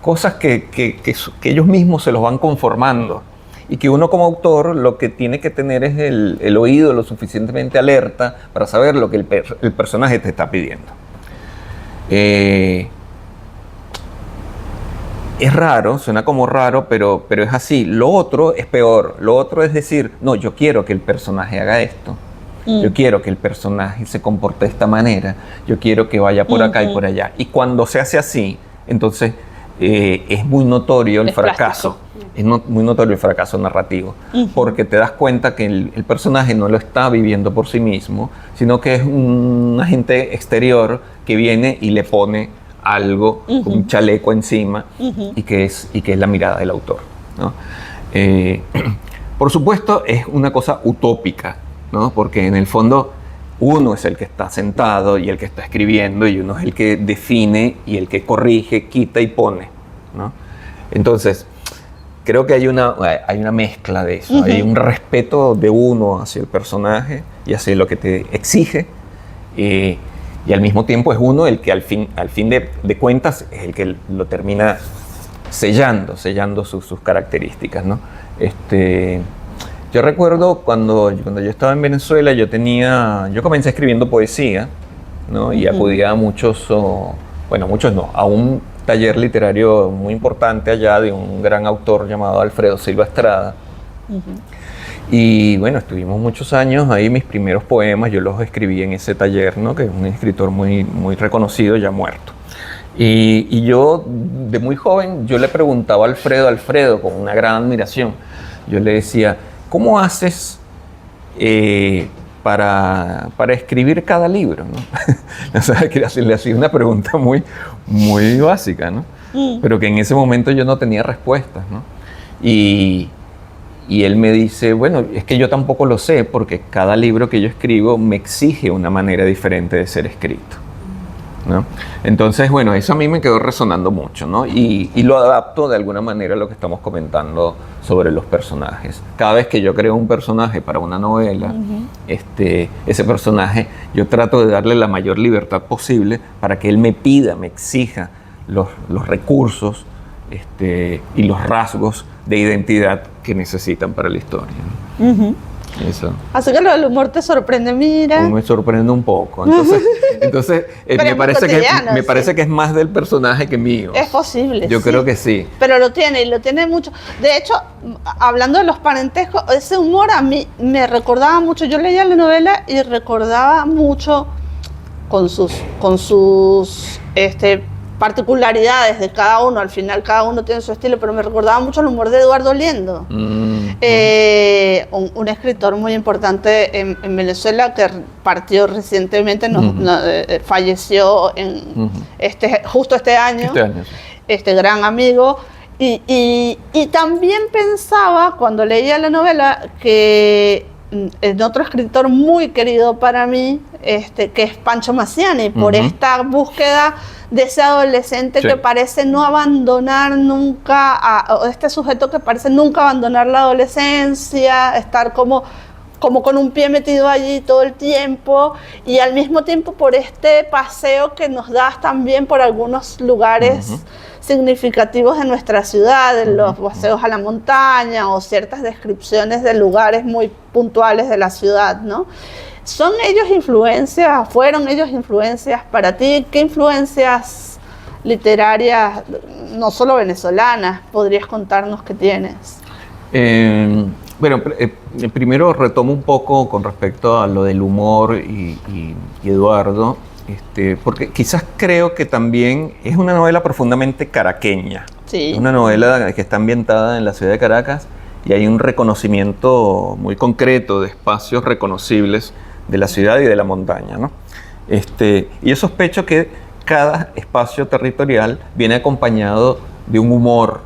cosas que ellos mismos se los van conformando. Y que uno como autor lo que tiene que tener es el oído lo suficientemente alerta para saber lo que el personaje te está pidiendo. Es raro, suena como raro, pero es así. Lo otro es peor. Lo otro es decir, no, yo quiero que el personaje haga esto. Yo quiero que el personaje se comporte de esta manera. Yo quiero que vaya por acá y por allá. Y cuando se hace así, entonces es muy notorio el fracaso. Es muy notorio el fracaso narrativo. Porque te das cuenta que el personaje no lo está viviendo por sí mismo, sino que es un agente exterior que viene y le pone algo, un chaleco encima, y que es la mirada del autor, ¿no? Por supuesto, es una cosa utópica, ¿no? Porque en el fondo uno es el que está sentado y el que está escribiendo, y uno es el que define y el que corrige, quita y pone, ¿no? Entonces, creo que hay una mezcla de eso. Hay un respeto de uno hacia el personaje y hacia lo que te exige, y al mismo tiempo es uno el que al fin de cuentas es el que lo termina sellando sus características, ¿no? Yo recuerdo cuando yo estaba en Venezuela, yo comencé escribiendo poesía, ¿no? Y acudía a muchos no, a un taller literario muy importante allá de un gran autor llamado Alfredo Silva Estrada. Y bueno, estuvimos muchos años ahí. Mis primeros poemas yo los escribí en ese taller, ¿no? Que es un escritor muy, muy reconocido, ya muerto. Y yo, de muy joven, yo le preguntaba a Alfredo, con una gran admiración, yo le decía, ¿cómo haces para escribir cada libro, ¿no? O sea, que le hacía una pregunta muy, muy básica, ¿no? Pero que en ese momento yo no tenía respuestas, ¿no? Y él me dice, bueno, es que yo tampoco lo sé, porque cada libro que yo escribo me exige una manera diferente de ser escrito, ¿no? Entonces, bueno, eso a mí me quedó resonando mucho, ¿no? Y lo adapto de alguna manera a lo que estamos comentando sobre los personajes. Cada vez que yo creo un personaje para una novela, ese personaje, yo trato de darle la mayor libertad posible para que él me pida, me exija los recursos y los rasgos de identidad que necesitan para la historia, ¿no? Eso. Así que lo del humor te sorprende, mira. Me sorprende un poco. Entonces me parece que es más del personaje que mío. Es posible. Yo creo que sí. Pero lo tiene mucho. De hecho, hablando de los parentescos, ese humor a mí me recordaba mucho. Yo leía la novela y recordaba mucho con sus particularidades de cada uno. Al final cada uno tiene su estilo, pero me recordaba mucho el humor de Eduardo Liendo, un escritor muy importante en Venezuela que partió recientemente, falleció justo este año, este gran amigo. Y también pensaba, cuando leía la novela, que en otro escritor muy querido para mí, que es Pancho Maciani, por esta búsqueda de ese adolescente que parece no abandonar nunca, o este sujeto que parece nunca abandonar la adolescencia, estar como con un pie metido allí todo el tiempo, y al mismo tiempo por este paseo que nos das también por algunos lugares significativos de nuestra ciudad, de los paseos a la montaña o ciertas descripciones de lugares muy puntuales de la ciudad, ¿no? ¿Fueron ellos influencias para ti? ¿Qué influencias literarias, no solo venezolanas, podrías contarnos que tienes? Bueno, primero retomo un poco con respecto a lo del humor y Eduardo, porque quizás creo que también es una novela profundamente caraqueña. Sí. Es una novela que está ambientada en la ciudad de Caracas y hay un reconocimiento muy concreto de espacios reconocibles de la ciudad y de la montaña, ¿no? Y yo sospecho que cada espacio territorial viene acompañado de un humor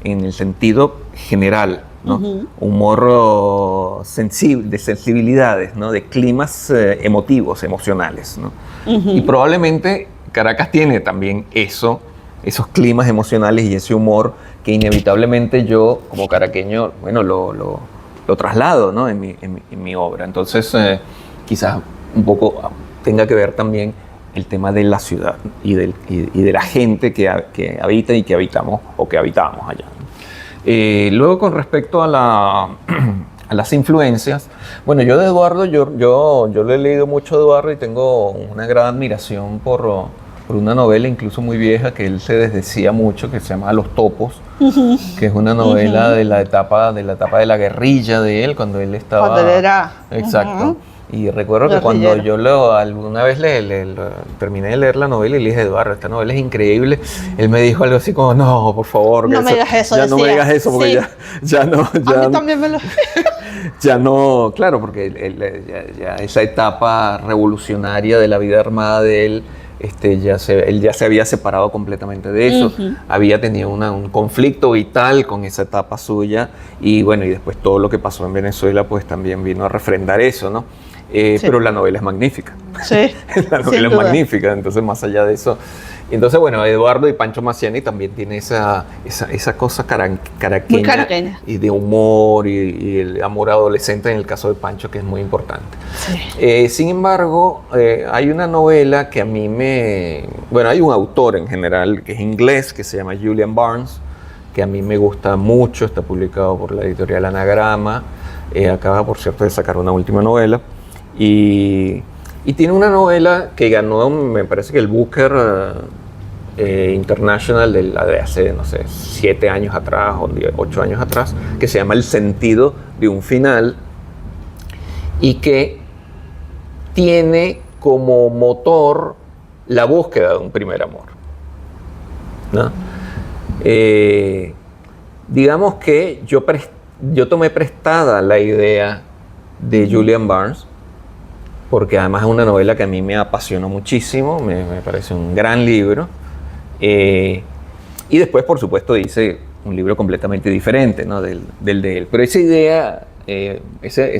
en el sentido general, ¿no? Humor sensible, de sensibilidades, ¿no? De climas emotivos, emocionales, ¿no? Y probablemente Caracas tiene también esos climas emocionales y ese humor que inevitablemente yo, como caraqueño, bueno, lo traslado, ¿no? en mi obra. Entonces, quizás un poco tenga que ver también el tema de la ciudad y de la gente que habita y que habitamos o que habitamos allá. Luego, con respecto a las influencias, bueno, yo de Eduardo, yo le he leído mucho a Eduardo y tengo una gran admiración por una novela incluso muy vieja que él se desdecía mucho, que se llama Los Topos, que es una novela de la etapa de la guerrilla de él, cuando él estaba... Cuando él era... Exacto. Y recuerdo que cuando yo alguna vez terminé de leer la novela y le dije, Eduardo, esta novela es increíble, él me dijo algo así como, no, por favor, no me digas eso, ya no me digas eso, porque sí. ya no. A mí también me lo... Ya no, claro, porque ya esa etapa revolucionaria de la vida armada de él, él ya se había separado completamente de eso, había tenido un conflicto vital con esa etapa suya, y bueno, y después todo lo que pasó en Venezuela pues también vino a refrendar eso, ¿no? Sí. Pero la novela es magnífica. Sí. La novela es magnífica, entonces más allá de eso. Entonces, bueno, Eduardo y Pancho Maciani también tiene esa cosa caraqueña y de humor y el amor adolescente en el caso de Pancho, que es muy importante. Sí. Sin embargo, hay una novela que a mí bueno, hay un autor en general que es inglés, que se llama Julian Barnes, que a mí me gusta mucho, está publicado por la editorial Anagrama, acaba, por cierto, de sacar una última novela. Y tiene una novela que ganó, me parece que el Booker International de hace, no sé, 7 años atrás o 8 años atrás, que se llama El sentido de un final, y que tiene como motor la búsqueda de un primer amor, ¿no? Digamos que yo tomé prestada la idea de Julian Barnes, porque además es una novela que a mí me apasionó muchísimo, me parece un gran libro. Y después, por supuesto, hice un libro completamente diferente, ¿no? del de él. Pero esa idea, ese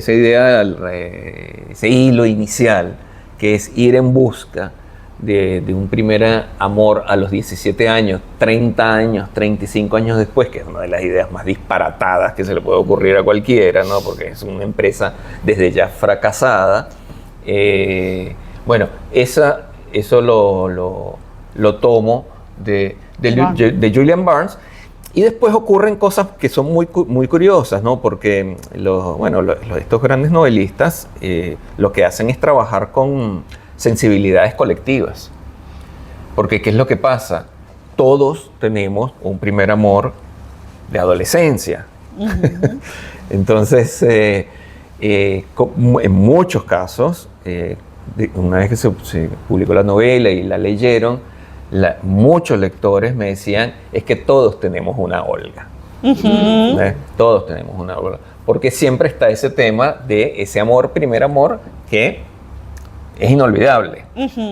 hilo inicial, que es ir en busca de un primer amor a los 17 años, 30 años, 35 años después, que es una de las ideas más disparatadas que se le puede ocurrir a cualquiera, ¿no? Porque es una empresa desde ya fracasada. Bueno, eso lo tomo de Julian Barnes, y después ocurren cosas que son muy, muy curiosas, ¿no? Porque estos grandes novelistas lo que hacen es trabajar con sensibilidades colectivas, porque ¿qué es lo que pasa? Todos tenemos un primer amor de adolescencia. Entonces, en muchos casos, una vez que se publicó la novela y la leyeron, muchos lectores me decían, es que todos tenemos una Olga. Todos tenemos una Olga. Porque siempre está ese tema de ese amor, primer amor, que es inolvidable.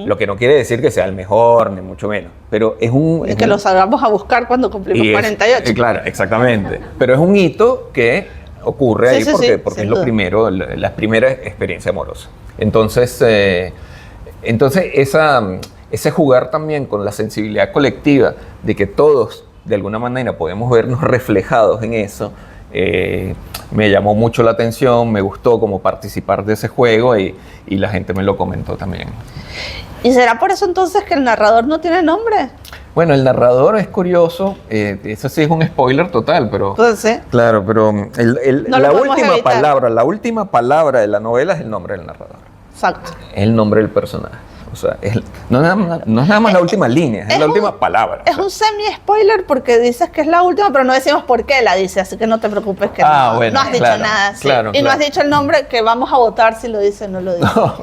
Lo que no quiere decir que sea el mejor, ni mucho menos. Pero es que lo salgamos a buscar cuando cumplimos 48. Claro, exactamente. Pero es un hito que ocurre ahí porque es lo primero, la primera experiencia amorosa. Entonces ese jugar también con la sensibilidad colectiva de que todos de alguna manera podemos vernos reflejados en eso, me llamó mucho la atención, me gustó como participar de ese juego y la gente me lo comentó también. ¿Y será por eso entonces que el narrador no tiene nombre? Bueno, el narrador es curioso, eso sí es un spoiler total, pero... Entonces, claro, pero la última palabra de la novela es el nombre del narrador. Exacto. Es el nombre del personaje. O sea, no es nada más la última línea, es la última palabra. Es un semi-spoiler porque dices que es la última, pero no decimos por qué la dice, así que no te preocupes que no has dicho nada. Sí. Claro, y no has dicho el nombre, que vamos a votar si lo dice o no lo dice. No.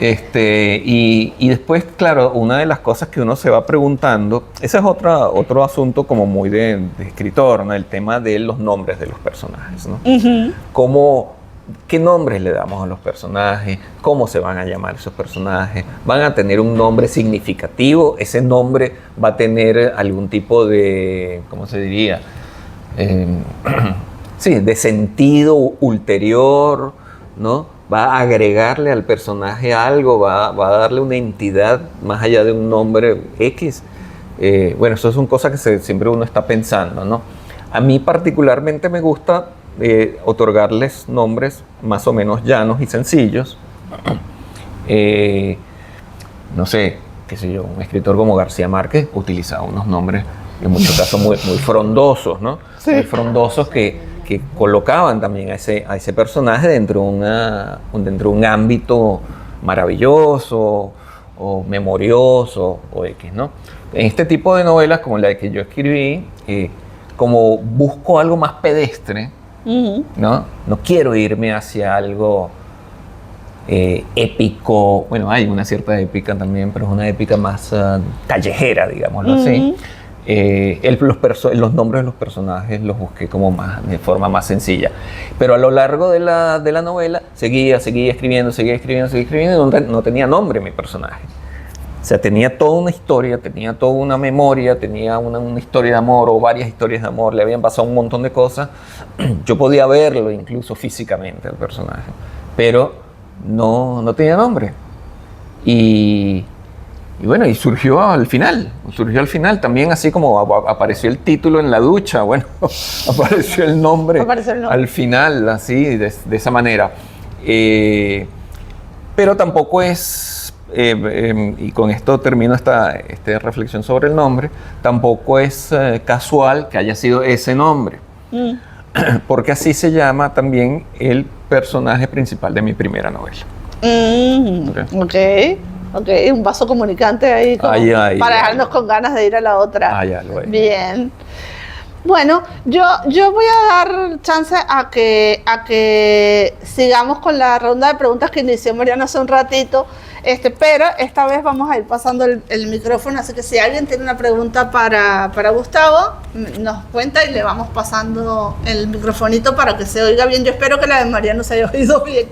Y después, claro, una de las cosas que uno se va preguntando, ese es otro asunto como muy de escritor, ¿no? El tema de los nombres de los personajes, ¿no? ¿qué nombres le damos a los personajes? ¿Cómo se van a llamar esos personajes? ¿Van a tener un nombre significativo? ¿Ese nombre va a tener algún tipo de, ¿cómo se diría? Sí, de sentido ulterior, ¿no? Va a agregarle al personaje algo, va a darle una entidad más allá de un nombre X. Bueno, eso son cosas que siempre uno está pensando, ¿no? A mí particularmente me gusta otorgarles nombres más o menos llanos y sencillos. No sé, qué sé yo, un escritor como García Márquez utilizaba unos nombres en muchos casos muy frondosos, ¿no? Sí. Muy frondosos que colocaban también a ese personaje dentro de un ámbito maravilloso o memorioso o X, ¿no? En este tipo de novelas como la que yo escribí, como busco algo más pedestre, ¿no? No quiero irme hacia algo épico. Bueno, hay una cierta épica también, pero es una épica más callejera, digámoslo así. Los nombres de los personajes los busqué como de forma más sencilla. Pero a lo largo de la novela seguía escribiendo y no tenía nombre mi personaje. O sea, tenía toda una historia, tenía toda una memoria, tenía una historia de amor o varias historias de amor, le habían pasado un montón de cosas. Yo podía verlo incluso físicamente al personaje, pero no tenía nombre. Y bueno, y surgió al final también, así como apareció el título en la ducha, bueno, apareció el nombre al final, así, de esa manera. Pero tampoco es... y con esto termino esta reflexión sobre el nombre, tampoco es casual que haya sido ese nombre, porque así se llama también el personaje principal de mi primera novela. Ok, un vaso comunicante ahí, para dejarnos con ganas de ir a la otra. Ya lo es. Bien. Bueno, yo voy a dar chance a que sigamos con la ronda de preguntas que inició Mariano hace un ratito, pero esta vez vamos a ir pasando el micrófono, así que si alguien tiene una pregunta para Gustavo, nos cuenta y le vamos pasando el microfonito para que se oiga bien. Yo espero que la de Mariano se haya oído bien.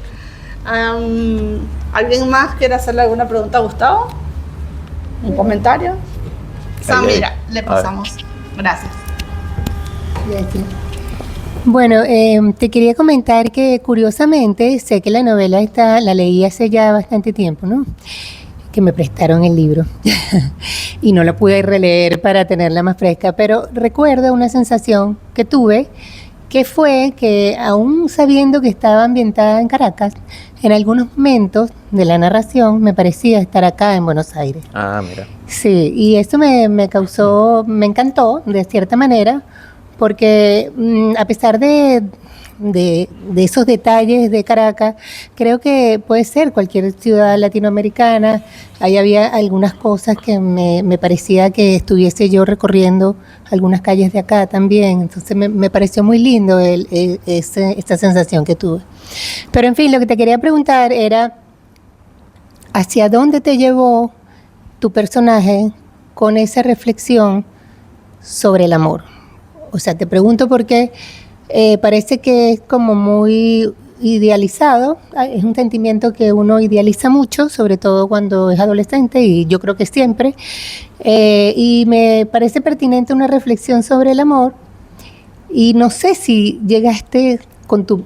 ¿Alguien más quiere hacerle alguna pregunta a Gustavo? ¿Un comentario? Samira, le pasamos. Gracias. Bueno, te quería comentar que curiosamente sé que la novela la leí hace ya bastante tiempo, ¿no? Que me prestaron el libro y no la pude releer para tenerla más fresca, pero recuerdo una sensación que tuve, que fue que aún sabiendo que estaba ambientada en Caracas, en algunos momentos de la narración me parecía estar acá en Buenos Aires. Ah, mira. Sí, y eso me encantó de cierta manera, porque a pesar de esos detalles de Caracas, creo que puede ser cualquier ciudad latinoamericana. Ahí había algunas cosas que me parecía que estuviese yo recorriendo algunas calles de acá también. Entonces me pareció muy lindo esta sensación que tuve. Pero en fin, lo que te quería preguntar era ¿hacia dónde te llevó tu personaje con esa reflexión sobre el amor? O sea, te pregunto porque parece que es como muy idealizado, es un sentimiento que uno idealiza mucho, sobre todo cuando es adolescente, y yo creo que siempre, y me parece pertinente una reflexión sobre el amor, y no sé si llegaste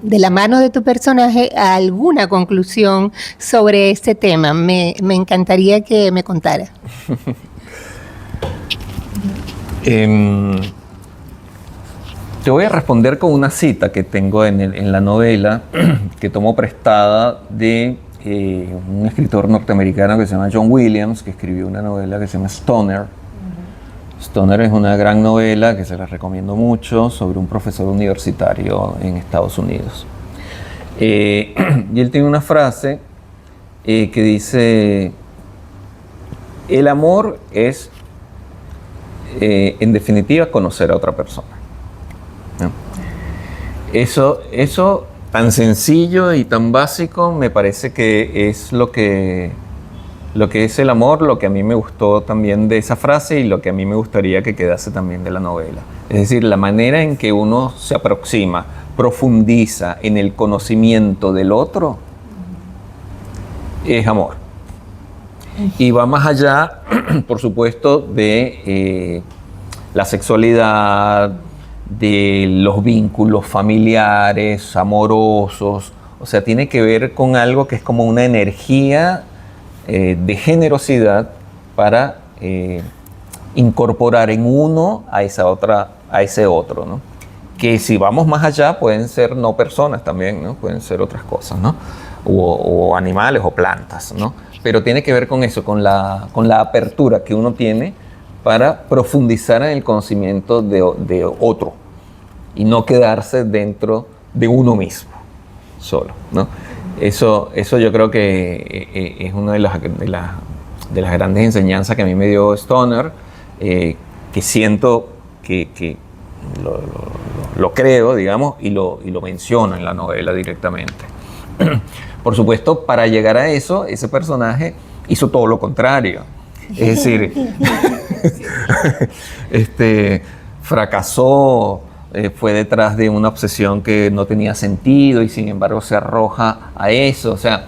de la mano de tu personaje a alguna conclusión sobre ese tema. Me encantaría que me contara. Te voy a responder con una cita que tengo en la novela, que tomo prestada de un escritor norteamericano que se llama John Williams, que escribió una novela que se llama Stoner. Stoner es una gran novela que se la recomiendo mucho, sobre un profesor universitario en Estados Unidos. Y él tiene una frase que dice: el amor es, en definitiva, conocer a otra persona. ¿No? Eso tan sencillo y tan básico me parece que es lo que es el amor, lo que a mí me gustó también de esa frase y lo que a mí me gustaría que quedase también de la novela. Es decir, la manera en que uno se aproxima profundiza en el conocimiento del otro, es amor. Y va más allá, por supuesto, de la sexualidad, de los vínculos familiares, amorosos. O sea, tiene que ver con algo que es como una energía de generosidad para incorporar en uno a ese otro, ¿no? Que si vamos más allá pueden ser no personas también, ¿no? Pueden ser otras cosas, ¿no? O animales o plantas, ¿no? Pero tiene que ver con eso, con la apertura que uno tiene para profundizar en el conocimiento de otro y no quedarse dentro de uno mismo solo, ¿no? Eso yo creo que es una de las grandes enseñanzas que a mí me dio Stoner, que siento que lo creo, digamos, y lo menciono en la novela directamente. Por supuesto, para llegar a eso, ese personaje hizo todo lo contrario. Es decir, fracasó, fue detrás de una obsesión que no tenía sentido y sin embargo se arroja a eso. O sea,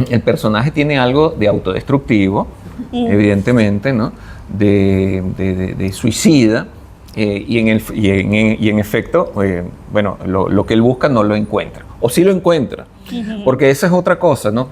el personaje tiene algo de autodestructivo, evidentemente, ¿no? De suicida, y en efecto, bueno, lo que él busca no lo encuentra. O sí lo encuentra, porque esa es otra cosa, ¿no?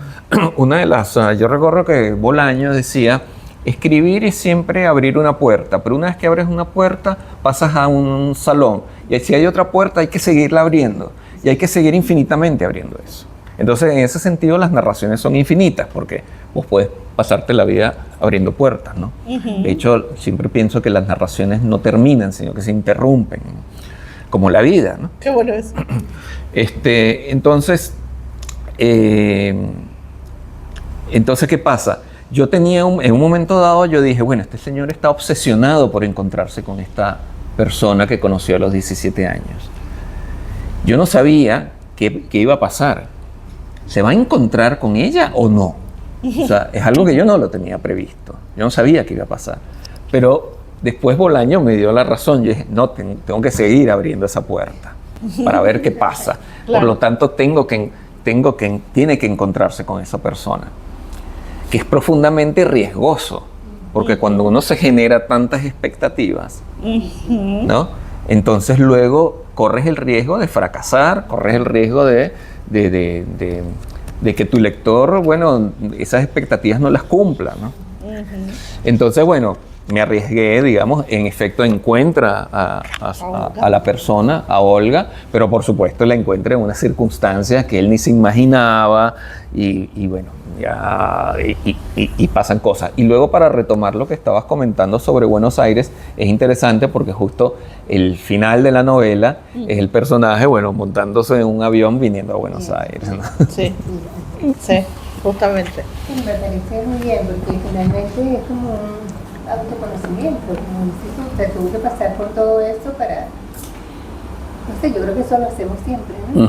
Una de las, yo recuerdo que Bolaño decía, escribir es siempre abrir una puerta, pero una vez que abres una puerta, pasas a un salón, y si hay otra puerta hay que seguirla abriendo, y hay que seguir infinitamente abriendo eso. Entonces, en ese sentido, las narraciones son infinitas, porque vos podés pasarte la vida abriendo puertas, ¿no? De hecho, siempre pienso que las narraciones no terminan, sino que se interrumpen, como la vida, ¿no? Qué bueno eso. Entonces, ¿qué pasa? Yo tenía, en un momento dado, yo dije, bueno, este señor está obsesionado por encontrarse con esta persona que conoció a los 17 años. Yo no sabía qué iba a pasar. ¿Se va a encontrar con ella o no? O sea, es algo que yo no lo tenía previsto. Yo no sabía qué iba a pasar. Pero después Bolaño me dio la razón. Yo dije, no, tengo que seguir abriendo esa puerta para ver qué pasa. Claro. Por lo tanto, tiene que encontrarse con esa persona, que es profundamente riesgoso, porque cuando uno se genera tantas expectativas, ¿no? Entonces luego corres el riesgo de fracasar, corres el riesgo de que tu lector, bueno, esas expectativas no las cumpla, ¿no? Entonces, bueno, me arriesgué, digamos, en efecto encuentra a la persona, a Olga, pero por supuesto la encuentra en unas circunstancias que él ni se imaginaba y bueno, ya y pasan cosas. Y luego, para retomar lo que estabas comentando sobre Buenos Aires, es interesante porque justo el final de la novela es el personaje, bueno, montándose en un avión viniendo a Buenos Aires, ¿no? Sí, sí, justamente. Sí, me parece muy bien porque finalmente es como un autoconocimiento, como dices tú, te tuvo que pasar por todo esto para, no sé, yo creo que eso lo hacemos siempre, ¿no?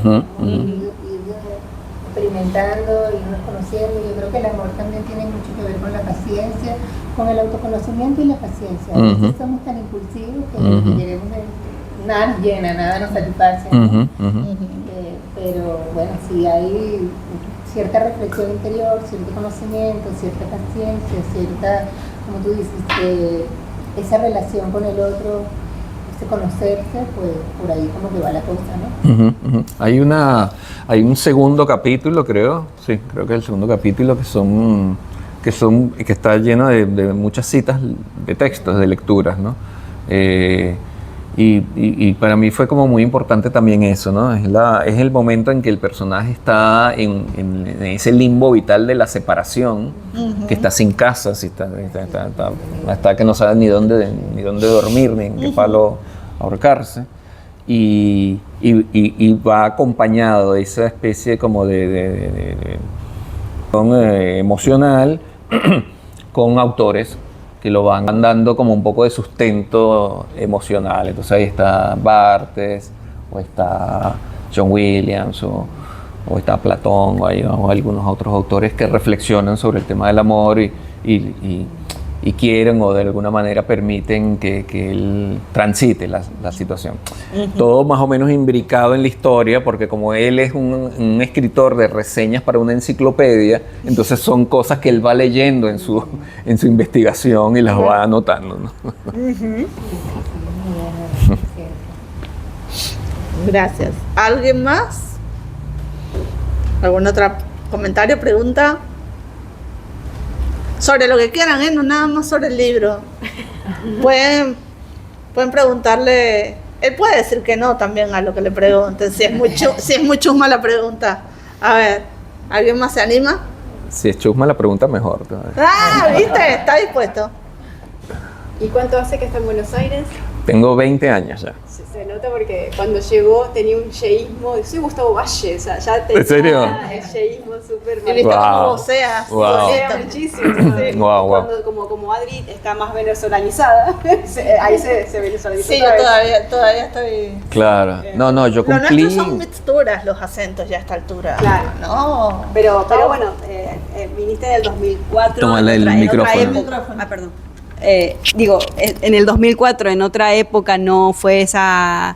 Ir experimentando, irnos conociendo. Yo creo que el amor también tiene mucho que ver con la paciencia, con el autoconocimiento y la paciencia. A veces somos tan impulsivos que queremos, nada nos llena, nada nos satisface, ¿no? Pero bueno, si hay cierta reflexión interior, cierto conocimiento, cierta paciencia, cierta, como tú dices, esa relación con el otro, ese conocerse, pues por ahí como que va la cosa, ¿no? Hay un segundo capítulo, creo que es el segundo capítulo, que está lleno de muchas citas de textos, de lecturas, ¿no? Y para mí fue como muy importante también eso, ¿no? Es el momento en que el personaje está en ese limbo vital de la separación, que está sin casa, está que no sabe ni dónde dormir, ni en qué palo ahorcarse, y va acompañado de esa especie como de emocional con autores que lo van dando como un poco de sustento emocional. Entonces ahí está Barthes, o está John Williams, o está Platón, o hay algunos otros autores que reflexionan sobre el tema del amor y y quieren o de alguna manera permiten que él transite la situación. Todo más o menos imbricado en la historia, porque como él es un escritor de reseñas para una enciclopedia, entonces son cosas que él va leyendo en su investigación y las va anotando, ¿no? Gracias. ¿Alguien más? ¿Algún otro comentario, pregunta? Sobre lo que quieran, no nada más sobre el libro. Pueden preguntarle. Él puede decir que no también a lo que le pregunten, si es muy chusma la pregunta. A ver, ¿alguien más se anima? Si es chusma la pregunta, mejor todavía. Ah, ¿viste? Está dispuesto. ¿Y cuánto hace que está en Buenos Aires? Tengo 20 años ya. Se nota porque cuando llegó tenía un yeísmo, soy Gustavo Valle, o sea, ya tenía ¿En serio? el yeísmo súper Y viste marcado. cómo voceas. Wow. Vocea muchísimo. Sí. Wow, wow. Cuando, como Adri está más venezolanizada, ahí se venezolanizó. Sí, yo otra vez. todavía estoy... Claro. No, yo Lo cumplí... nuestro son mixturas los acentos ya a esta altura. Claro. No. Pero bueno, viniste en el 2004. Tómale en el otra micrófono. época. Ah, perdón. Digo, en el 2004, en otra época, no fue esa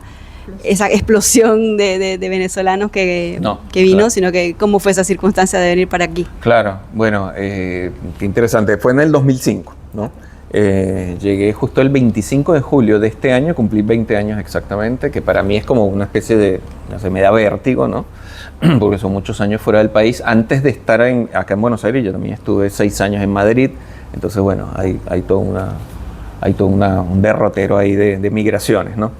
explosión de venezolanos que vino, claro. sino que cómo fue esa circunstancia de venir para aquí. Claro, bueno, qué interesante. Fue en el 2005, ¿no? Llegué justo el 25 de julio de este año, cumplí 20 años exactamente, que para mí es como una especie de, no sé, me da vértigo, ¿no? Porque son muchos años fuera del país. Antes de estar acá en Buenos Aires, yo también estuve 6 años en Madrid, entonces bueno, hay todo un derrotero ahí de migraciones, ¿no?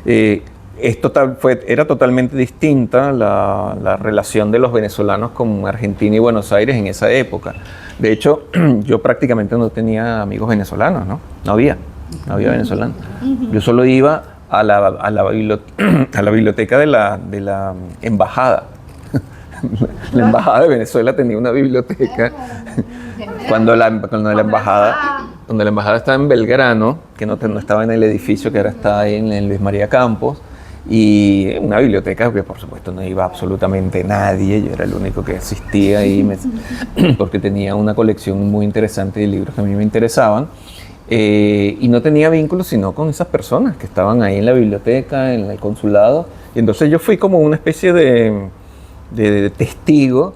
Era totalmente distinta la relación de los venezolanos con Argentina y Buenos Aires en esa época. De hecho, yo prácticamente no tenía amigos venezolanos, ¿no? No había venezolanos. Yo solo iba a la biblioteca de la embajada. La embajada de Venezuela tenía una biblioteca. Cuando la embajada estaba en Belgrano, que no estaba en el edificio que ahora está ahí en Luis María Campos, y una biblioteca que por supuesto no iba absolutamente nadie, yo era el único que asistía ahí porque tenía una colección muy interesante de libros que a mí me interesaban, y no tenía vínculos sino con esas personas que estaban ahí en la biblioteca, en el consulado, y entonces yo fui como una especie de testigo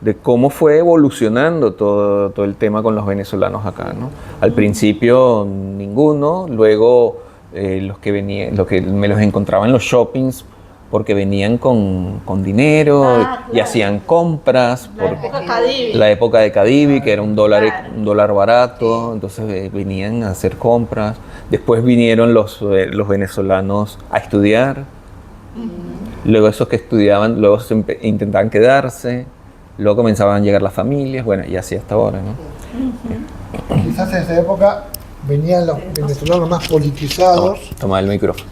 de cómo fue evolucionando todo el tema con los venezolanos acá, ¿no? Al principio ninguno, luego los que me los encontraba en los shoppings porque venían con dinero, claro. Y hacían compras. La época de Cadivi, que era un dólar barato, entonces venían a hacer compras. Después vinieron los venezolanos a estudiar. Luego esos que estudiaban, luego intentaban quedarse. Luego comenzaban a llegar las familias, bueno, y así hasta ahora, ¿no? Quizás en esa época venían los venezolanos más politizados. Toma el micrófono.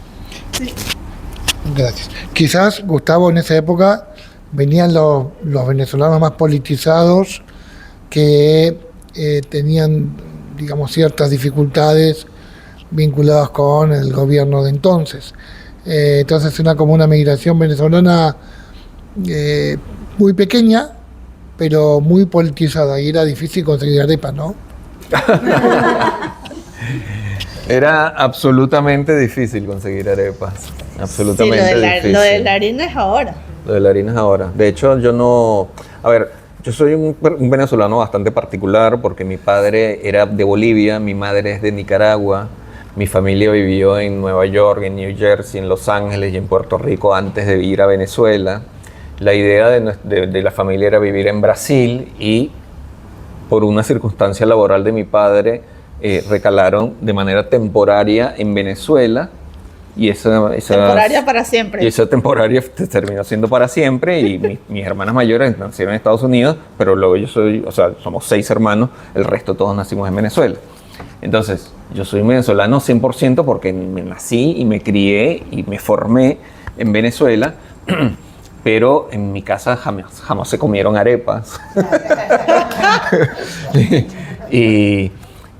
Gracias. Quizás, Gustavo, en esa época venían los venezolanos más politizados que tenían, digamos, ciertas dificultades vinculadas con el gobierno de entonces. Entonces era como una migración venezolana muy pequeña, pero muy politizada, y era difícil conseguir arepas, ¿no? Era absolutamente difícil conseguir arepas. Absolutamente difícil. Lo de la harina es ahora. Lo de la harina es ahora. De hecho, yo no... A ver, yo soy un venezolano bastante particular porque mi padre era de Bolivia, mi madre es de Nicaragua, mi familia vivió en Nueva York, en New Jersey, en Los Ángeles y en Puerto Rico antes de ir a Venezuela. La idea de la familia era vivir en Brasil y por una circunstancia laboral de mi padre recalaron de manera temporaria en Venezuela y esa temporaria para siempre. Y esa temporaria terminó siendo para siempre y mis hermanas mayores nacieron en Estados Unidos, pero luego somos 6 hermanos, el resto todos nacimos en Venezuela. Entonces, yo soy venezolano 100% porque me nací y me crié y me formé en Venezuela. Pero en mi casa jamás se comieron arepas.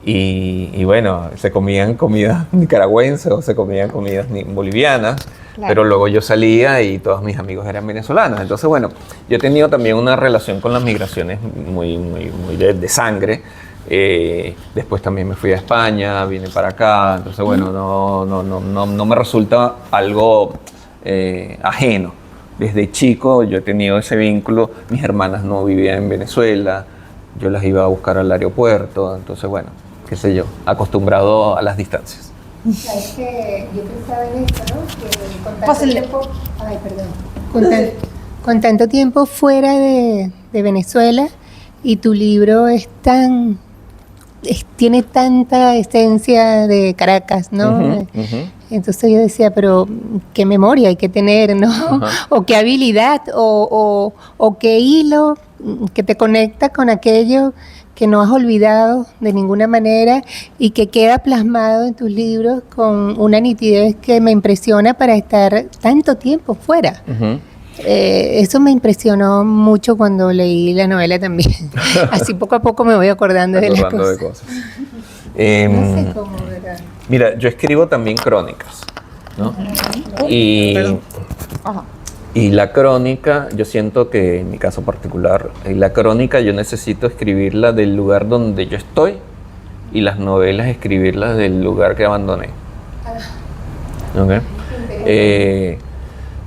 y bueno, se comían comidas nicaragüenses o se comían comidas bolivianas, claro. Pero luego yo salía y todos mis amigos eran venezolanos. Entonces, bueno, yo he tenido también una relación con las migraciones muy de sangre, Después también me fui a España, vine para acá, entonces bueno, no me resulta algo ajeno. Desde chico yo he tenido ese vínculo, mis hermanas no vivían en Venezuela, yo las iba a buscar al aeropuerto, entonces bueno, qué sé yo, acostumbrado a las distancias. Sabes que yo pensaba en esto, ¿no? Que con tanto Pásale. tiempo, ay, perdón, con tanto tiempo fuera de Venezuela y tu libro es tan, tiene tanta esencia de Caracas, ¿no? Ujú, ujú. Entonces yo decía, pero qué memoria hay que tener, ¿no? Ajá. O qué habilidad, o qué hilo que te conecta con aquello que no has olvidado de ninguna manera y que queda plasmado en tus libros con una nitidez que me impresiona para estar tanto tiempo fuera. Ujú. Eso me impresionó mucho cuando leí la novela también. Así poco a poco me voy acordando de las Acordando de cosas. cosas. No sé cómo, ¿verdad? Mira, yo escribo también crónicas, ¿no? Y, y la crónica, yo siento que en mi caso particular, la crónica yo necesito escribirla del lugar donde yo estoy y las novelas escribirlas del lugar que abandoné. ¿Ok?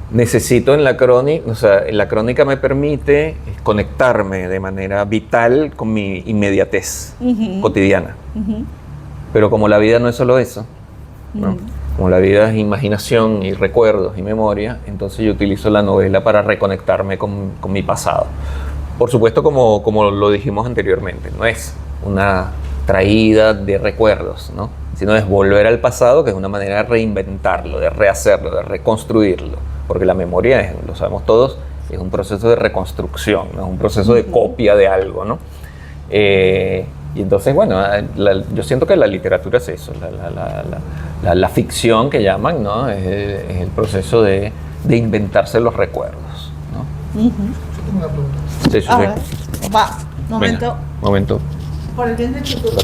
Necesito en la crónica, o sea, la crónica me permite conectarme de manera vital con mi inmediatez cotidiana. Pero como la vida no es solo eso, ¿no? Como la vida es imaginación y recuerdos y memoria, entonces yo utilizo la novela para reconectarme con mi pasado. Por supuesto, como lo dijimos anteriormente, no es una traída de recuerdos, ¿no? Sino es volver al pasado, que es una manera de reinventarlo, de rehacerlo, de reconstruirlo. Porque la memoria, lo sabemos todos, es un proceso de reconstrucción, ¿no? Es un proceso de copia de algo, ¿no? Y entonces, bueno, yo siento que la literatura es eso, la ficción que llaman, ¿no? Es el proceso de inventarse los recuerdos, ¿no? Yo tengo una pregunta. Sí, sí, A sí. ver, va, momento. Venga, momento. Por el bien del futuro.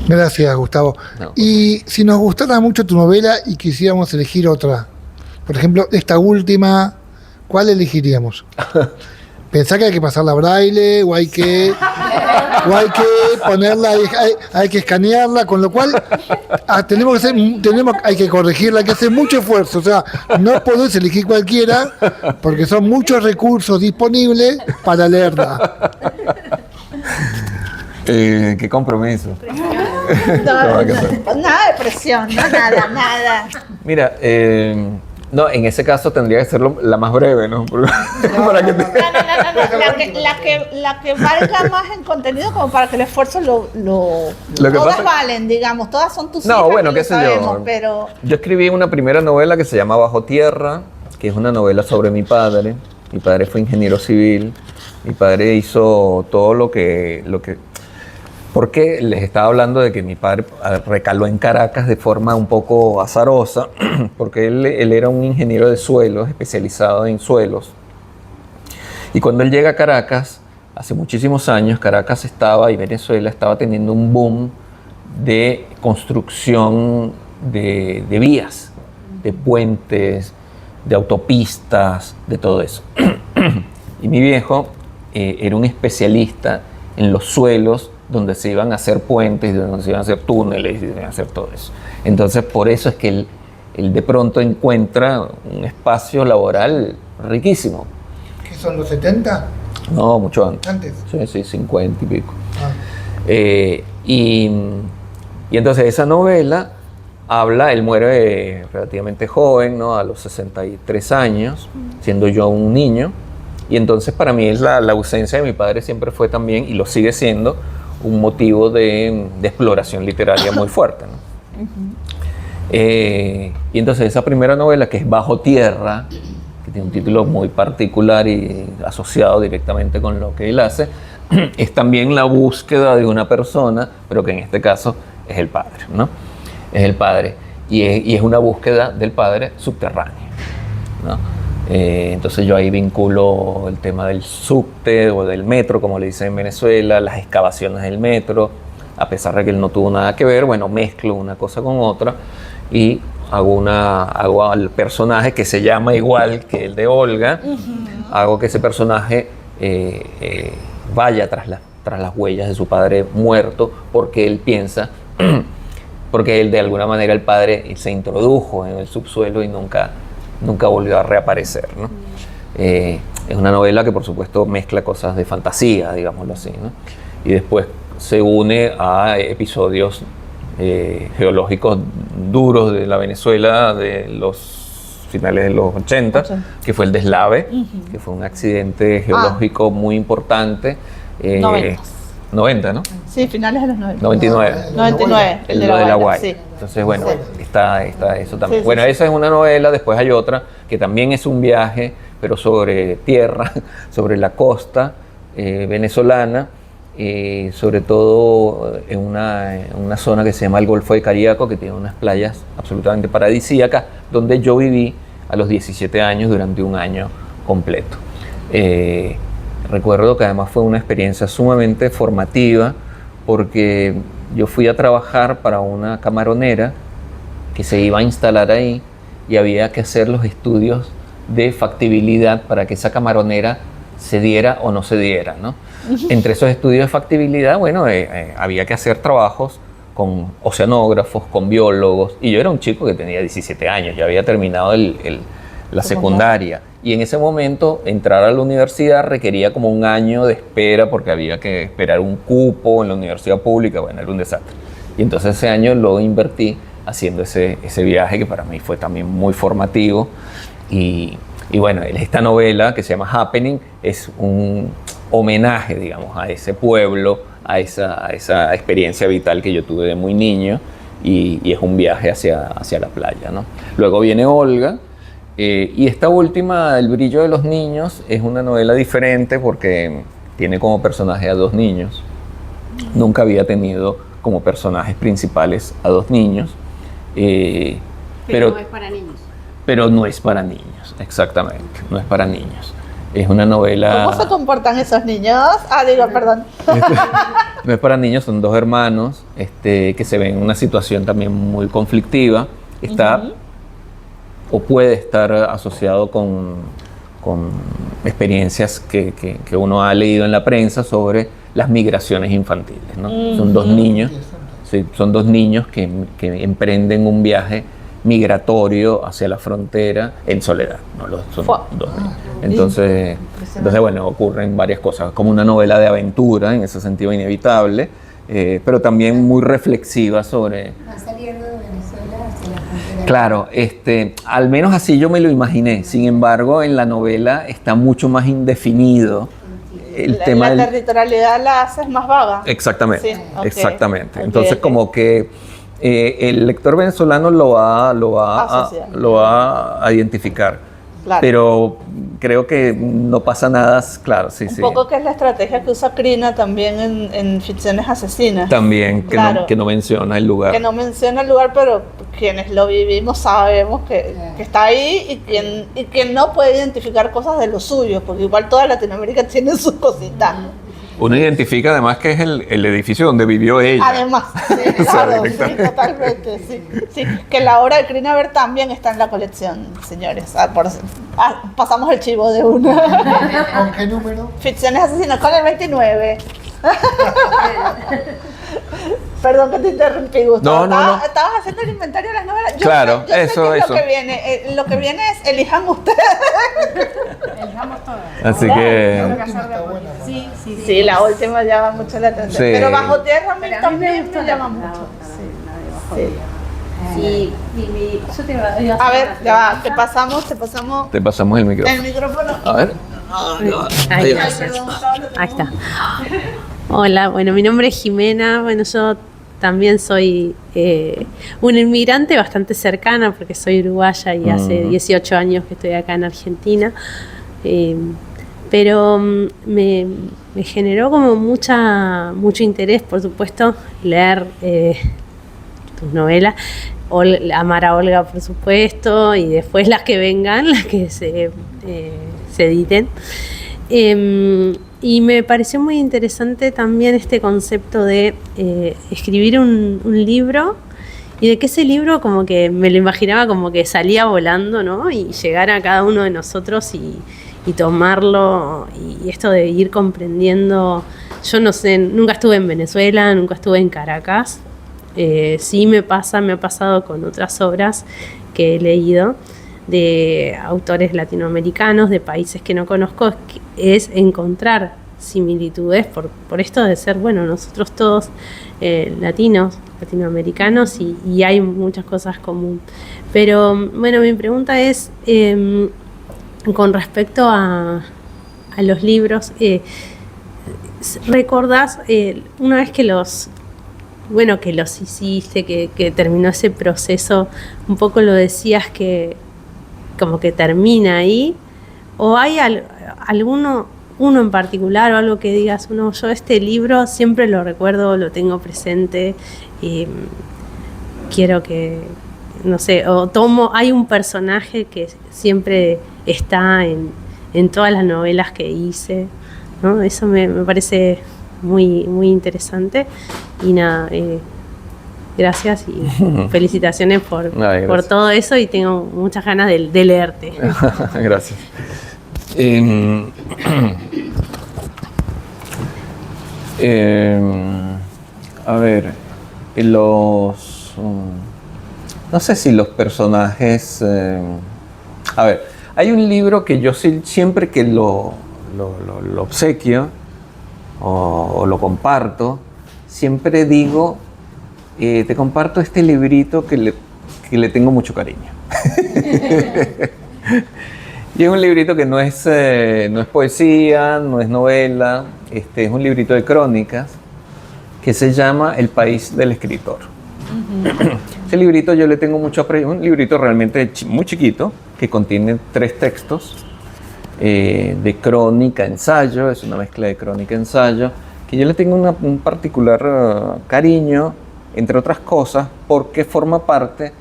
Gracias, Gustavo. No. Y si nos gustara mucho tu novela y quisiéramos elegir otra, por ejemplo, esta última, ¿cuál elegiríamos? ¿Pensás que hay que pasarla a braille o hay que ponerla, hay que escanearla? Con lo cual hay que corregirla, hay que hacer mucho esfuerzo. O sea, no podés elegir cualquiera porque son muchos recursos disponibles para leerla. Qué compromiso. Nada de presión, no, nada. Mira, no, en ese caso tendría que ser la más breve, ¿no? Para que te- La que valga más en contenido como para que el esfuerzo que todas pasa- valen, digamos, todas son tus No, hijas, bueno, y qué lo sé sabemos, yo. pero Yo escribí una primera novela que se llama Bajo Tierra, que es una novela sobre mi padre. Mi padre fue ingeniero civil. Mi padre hizo todo lo que porque les estaba hablando de que mi padre recaló en Caracas de forma un poco azarosa, porque él era un ingeniero de suelos, especializado en suelos. Y cuando él llega a Caracas, hace muchísimos años, Caracas y Venezuela estaba teniendo un boom de construcción de vías, de puentes, de autopistas, de todo eso. Y mi viejo era un especialista en los suelos donde se iban a hacer puentes, donde se iban a hacer túneles, y se iban a hacer todo eso. Entonces, por eso es que él de pronto encuentra un espacio laboral riquísimo. ¿Qué son los 70? No, mucho antes. Antes. Sí, 50 y pico. Ah. Y entonces esa novela él muere relativamente joven, ¿no? A los 63 años, siendo yo un niño. Y entonces para mí la ausencia de mi padre siempre fue también, y lo sigue siendo, un motivo de exploración literaria muy fuerte, ¿no? Y entonces esa primera novela, que es Bajo Tierra, que tiene un título muy particular y asociado directamente con lo que él hace, es también la búsqueda de una persona, pero que en este caso es el padre, ¿no? Es el padre, y es una búsqueda del padre subterráneo, ¿no? Entonces yo ahí vinculo el tema del subte o del metro, como le dicen en Venezuela, las excavaciones del metro, a pesar de que él no tuvo nada que ver, bueno, mezclo una cosa con otra y hago al personaje que se llama igual que el de Olga, hago que ese personaje vaya tras tras las huellas de su padre muerto, porque él piensa, porque él de alguna manera el padre se introdujo en el subsuelo y nunca volvió a reaparecer, ¿no? Es una novela que por supuesto mezcla cosas de fantasía, digámoslo así, ¿no? Y después se une a episodios geológicos duros de la Venezuela de los finales de los 80, que fue el deslave, que fue un accidente geológico muy importante. 90, ¿no? Sí, finales de los 90. 99. 99, El de la Guay. sí. Entonces, bueno, está eso también. Bueno, esa es una novela, después hay otra que también es un viaje, pero sobre tierra, sobre la costa venezolana, sobre todo en una zona que se llama el Golfo de Cariaco, que tiene unas playas absolutamente paradisíacas, donde yo viví a los 17 años durante un año completo. Recuerdo que además fue una experiencia sumamente formativa, porque yo fui a trabajar para una camaronera que se iba a instalar ahí y había que hacer los estudios de factibilidad para que esa camaronera se diera o no se diera, ¿no? Entre esos estudios de factibilidad, bueno, había que hacer trabajos con oceanógrafos, con biólogos, y yo era un chico que tenía 17 años, ya había terminado la secundaria, y en ese momento entrar a la universidad requería como un año de espera porque había que esperar un cupo en la universidad pública, bueno, era un desastre. Y entonces ese año lo invertí haciendo ese viaje que para mí fue también muy formativo. Y bueno, esta novela que se llama Happening es un homenaje, digamos, a ese pueblo, a esa experiencia vital que yo tuve de muy niño, y es un viaje hacia la playa, ¿no? Luego viene Olga, y esta última, El brillo de los niños, es una novela diferente porque tiene como personaje a dos niños. Nunca había tenido como personajes principales a dos niños. Pero no es para niños. Pero no es para niños, exactamente, no es para niños. Es una novela... ¿Cómo se comportan esos niños? Perdón. No es para niños, son dos hermanos que se ven en una situación también muy conflictiva. Está o puede estar asociado con experiencias que uno ha leído en la prensa sobre las migraciones infantiles, ¿no? Son dos niños, sí, son dos niños que emprenden un viaje migratorio hacia la frontera en soledad, ¿no? Son dos niños. Entonces, bueno, ocurren varias cosas, como una novela de aventura, en ese sentido inevitable, pero también muy reflexiva sobre... Va saliendo de Venezuela hacia la frontera. Claro, al menos así yo me lo imaginé. Sin embargo, en la novela está mucho más indefinido el tema la territorialidad la haces más vaga. Exactamente, Sí, okay. exactamente. Okay, Entonces, okay. como que el lector venezolano lo va a identificar. Claro. Pero creo que no pasa nada, claro, sí, Un sí. poco que es la estrategia que usa Crina también en Ficciones Asesinas. También, Claro. que no menciona el lugar. Que no menciona el lugar, pero quienes lo vivimos sabemos que está ahí, y quien no puede identificar cosas de lo suyo, porque igual toda Latinoamérica tiene sus cositas. Uno identifica además que es el edificio donde vivió ella. Además, sí, O sea, claro, sí, directamente. totalmente, sí. Sí, que la obra de Crinaver también está en la colección, señores. Pasamos el chivo de una. ¿Con qué número? Ficciones Asesinas, con el 29. Perdón que te interrumpí, Gustavo. No. Estabas haciendo el inventario de las novelas. Claro, yo sé eso, que es eso. Lo que viene, lo que viene es elijan ustedes. Así La que... última está buena. ¿no? Sí, la última llama mucho la atención. Sí. Pero Bajo Tierra a mí también me llama mucho. Sí. Y yo te iba A ver, ya va, te pasamos Te pasamos el micrófono. el micrófono. A ver. Ahí, Ay, perdón, Pablo, ahí está. Hola, bueno, mi nombre es Jimena. Bueno, yo también soy una inmigrante bastante cercana porque soy uruguaya y hace 18 años que estoy acá en Argentina. Pero me generó como mucho interés, por supuesto, leer tus novelas, amar a Olga, por supuesto, y después las que vengan, las que se editen. Y me pareció muy interesante también este concepto de escribir un libro, y de que ese libro como que me lo imaginaba como que salía volando, ¿no? Y llegara a cada uno de nosotros y tomarlo, y esto de ir comprendiendo yo no sé, nunca estuve en Venezuela, nunca estuve en Caracas. Sí me ha pasado con otras obras que he leído de autores latinoamericanos, de países que no conozco, es encontrar similitudes por esto de ser, bueno, nosotros todos latinoamericanos y hay muchas cosas comunes. Pero bueno, mi pregunta es con respecto a los libros, ¿recordás una vez que los hiciste, que terminó ese proceso, un poco lo decías que como que termina ahí? ¿O hay uno en particular o algo que digas, yo este libro siempre lo recuerdo, lo tengo presente y quiero que, no sé, hay un personaje que siempre está en todas las novelas que hice, ¿no? Eso me parece muy, muy interesante y nada, gracias y felicitaciones por todo eso y tengo muchas ganas de leerte. Gracias. A ver, no sé si los personajes... a ver, hay un libro que yo siempre que lo obsequio o lo comparto, siempre digo, te comparto este librito que le tengo mucho cariño. Y es un librito que no es poesía, no es novela, es un librito de crónicas que se llama El País del Escritor. Ese librito yo le tengo mucho aprecio, un librito realmente muy chiquito que contiene 3 textos de crónica, ensayo, es una mezcla de crónica, ensayo, que yo le tengo un particular cariño, entre otras cosas, porque forma parte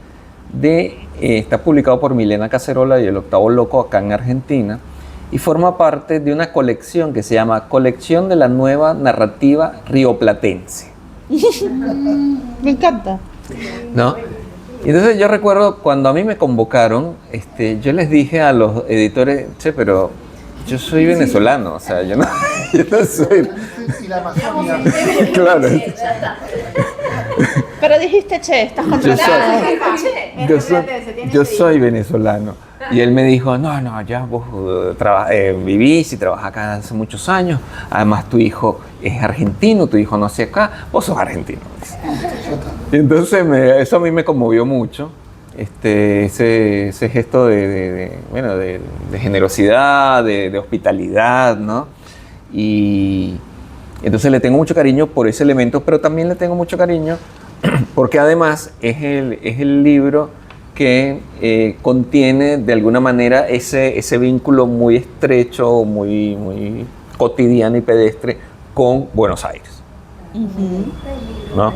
está publicado por Milena Cacerola y El Octavo Loco acá en Argentina, y forma parte de una colección que se llama Colección de la Nueva Narrativa Rioplatense. Me encanta. ¿No? Entonces yo recuerdo cuando a mí me convocaron, yo les dije a los editores, pero yo soy venezolano, o sea, yo no soy... Y la Amazonia. Claro. Pero dijiste, estás contratado. Yo soy venezolano. Y él me dijo, no, ya vos vivís y trabajás acá hace muchos años. Además, tu hijo es argentino, tu hijo nació acá, vos sos argentino. Y entonces eso a mí me conmovió mucho. Ese gesto de generosidad, de hospitalidad, ¿no? Y entonces le tengo mucho cariño por ese elemento, pero también le tengo mucho cariño porque además es el libro que contiene de alguna manera ese vínculo muy estrecho, muy, muy cotidiano y pedestre con Buenos Aires. ¿No?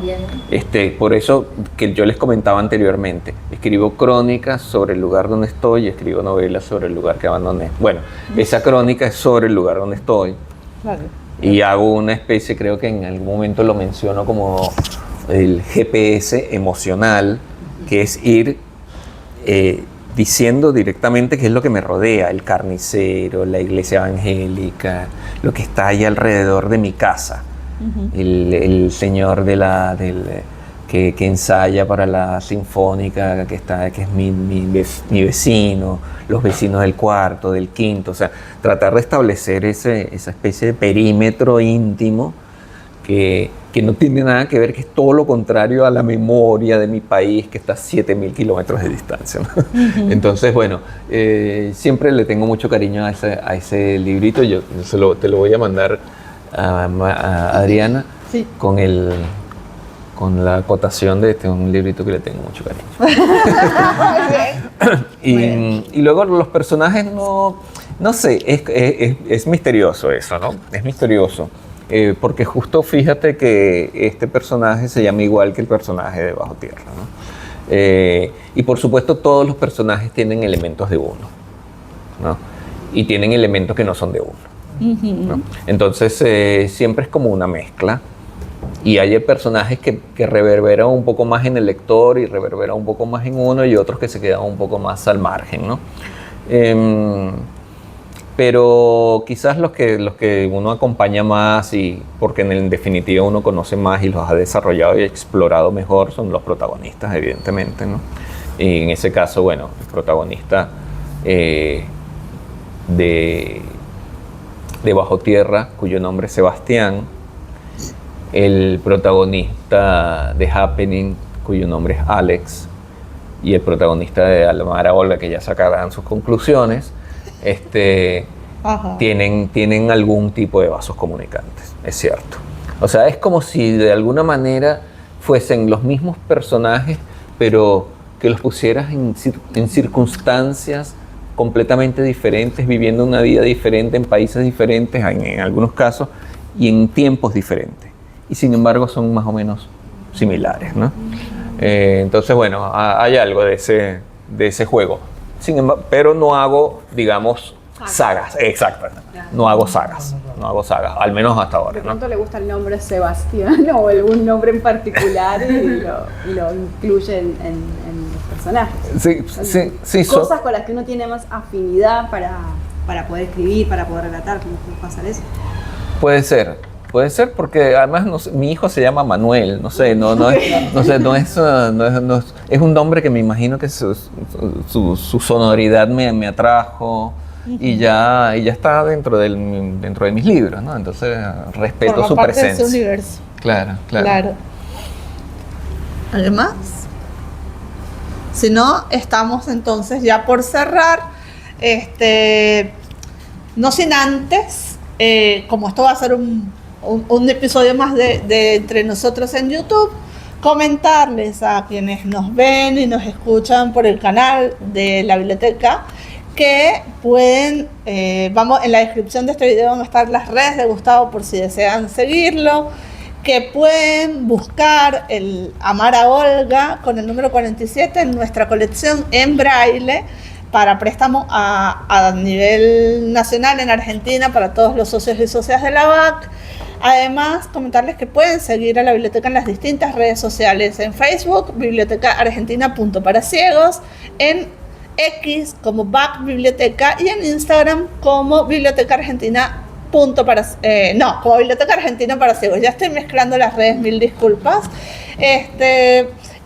Por eso que yo les comentaba anteriormente, escribo crónicas sobre el lugar donde estoy y escribo novelas sobre el lugar que abandoné. Bueno, esa crónica es sobre el lugar donde estoy. Claro. Y hago una especie, creo que en algún momento lo menciono como el GPS emocional, que es ir diciendo directamente qué es lo que me rodea, el carnicero, la iglesia evangélica, lo que está ahí alrededor de mi casa, el señor que ensaya para la sinfónica, que es mi vecino, los vecinos del cuarto, del quinto, o sea, tratar de establecer esa especie de perímetro íntimo que no tiene nada que ver, que es todo lo contrario a la memoria de mi país, que está a 7.000 kilómetros de distancia, ¿no? Entonces, bueno, siempre le tengo mucho cariño a ese librito. Yo te lo voy a mandar a Adriana, sí, con la acotación de un librito que le tengo mucho cariño. Y luego los personajes no sé, es misterioso eso, ¿no? Es misterioso. Porque justo fíjate que este personaje se llama igual que el personaje de Bajo Tierra, ¿no? Y por supuesto todos los personajes tienen elementos de uno, ¿no? Y tienen elementos que no son de uno, ¿no? Entonces siempre es como una mezcla. Y hay personajes que reverberan un poco más en el lector y reverberan un poco más en uno, y otros que se quedan un poco más al margen, ¿no? pero quizás los que uno acompaña más y porque en definitiva uno conoce más y los ha desarrollado y explorado mejor son los protagonistas, evidentemente, ¿no? Y en ese caso, bueno, el protagonista de Bajo Tierra, cuyo nombre es Sebastián, el protagonista de Happening, cuyo nombre es Alex, y el protagonista de Amar a Olga, que ya sacarán sus conclusiones, tienen algún tipo de vasos comunicantes, es cierto. O sea, es como si de alguna manera fuesen los mismos personajes, pero que los pusieras en circunstancias completamente diferentes, viviendo una vida diferente en países diferentes, en algunos casos, y en tiempos diferentes. Y sin embargo son más o menos similares, ¿no? Entonces, bueno, hay algo de ese juego. Sin embargo, pero no hago, digamos, sagas. Exacto. No hago sagas, al menos hasta ahora. De pronto le gusta el nombre Sebastián o algún nombre en particular y lo incluye en los personajes. Sí. Cosas con las que uno tiene más afinidad para poder escribir, para poder relatar, ¿cómo pasa eso? Puede ser porque además mi hijo se llama Manuel, no sé, es un nombre que me imagino que su sonoridad me atrajo y ya está dentro de mis libros, ¿no? Entonces respeto Forma su parte presencia. De su universo. Claro. ¿Además? Si no, estamos entonces ya por cerrar, no sin antes, como esto va a ser un episodio más de Entre Nosotros en YouTube, comentarles a quienes nos ven y nos escuchan por el canal de la biblioteca que pueden, en la descripción de este video van a estar las redes de Gustavo por si desean seguirlo, que pueden buscar el Amar a Olga con el número 47 en nuestra colección en braille para préstamo a nivel nacional en Argentina para todos los socios y socias de la BAC. Además, comentarles que pueden seguir a la biblioteca en las distintas redes sociales, en Facebook, Biblioteca Argentina para Ciegos, en X como BAC Biblioteca y en Instagram como Biblioteca Argentina como Biblioteca Argentina para Ciegos. Ya estoy mezclando las redes, mil disculpas.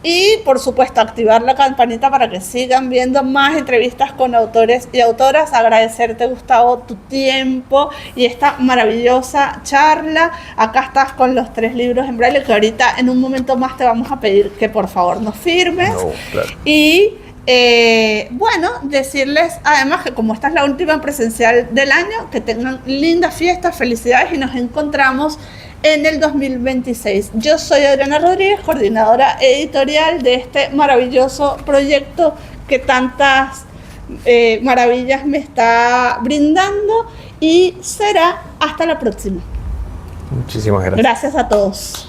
Y por supuesto activar la campanita para que sigan viendo más entrevistas con autores y autoras. Agradecerte, Gustavo, tu tiempo y esta maravillosa charla. Acá estás con los 3 libros en braille que ahorita en un momento más te vamos a pedir que por favor nos firmes. Claro. Y decirles además que como esta es la última presencial del año, que tengan lindas fiestas, felicidades y nos encontramos en el 2026. Yo soy Adriana Rodríguez, coordinadora editorial de este maravilloso proyecto que tantas maravillas me está brindando y será hasta la próxima. Muchísimas gracias. Gracias a todos.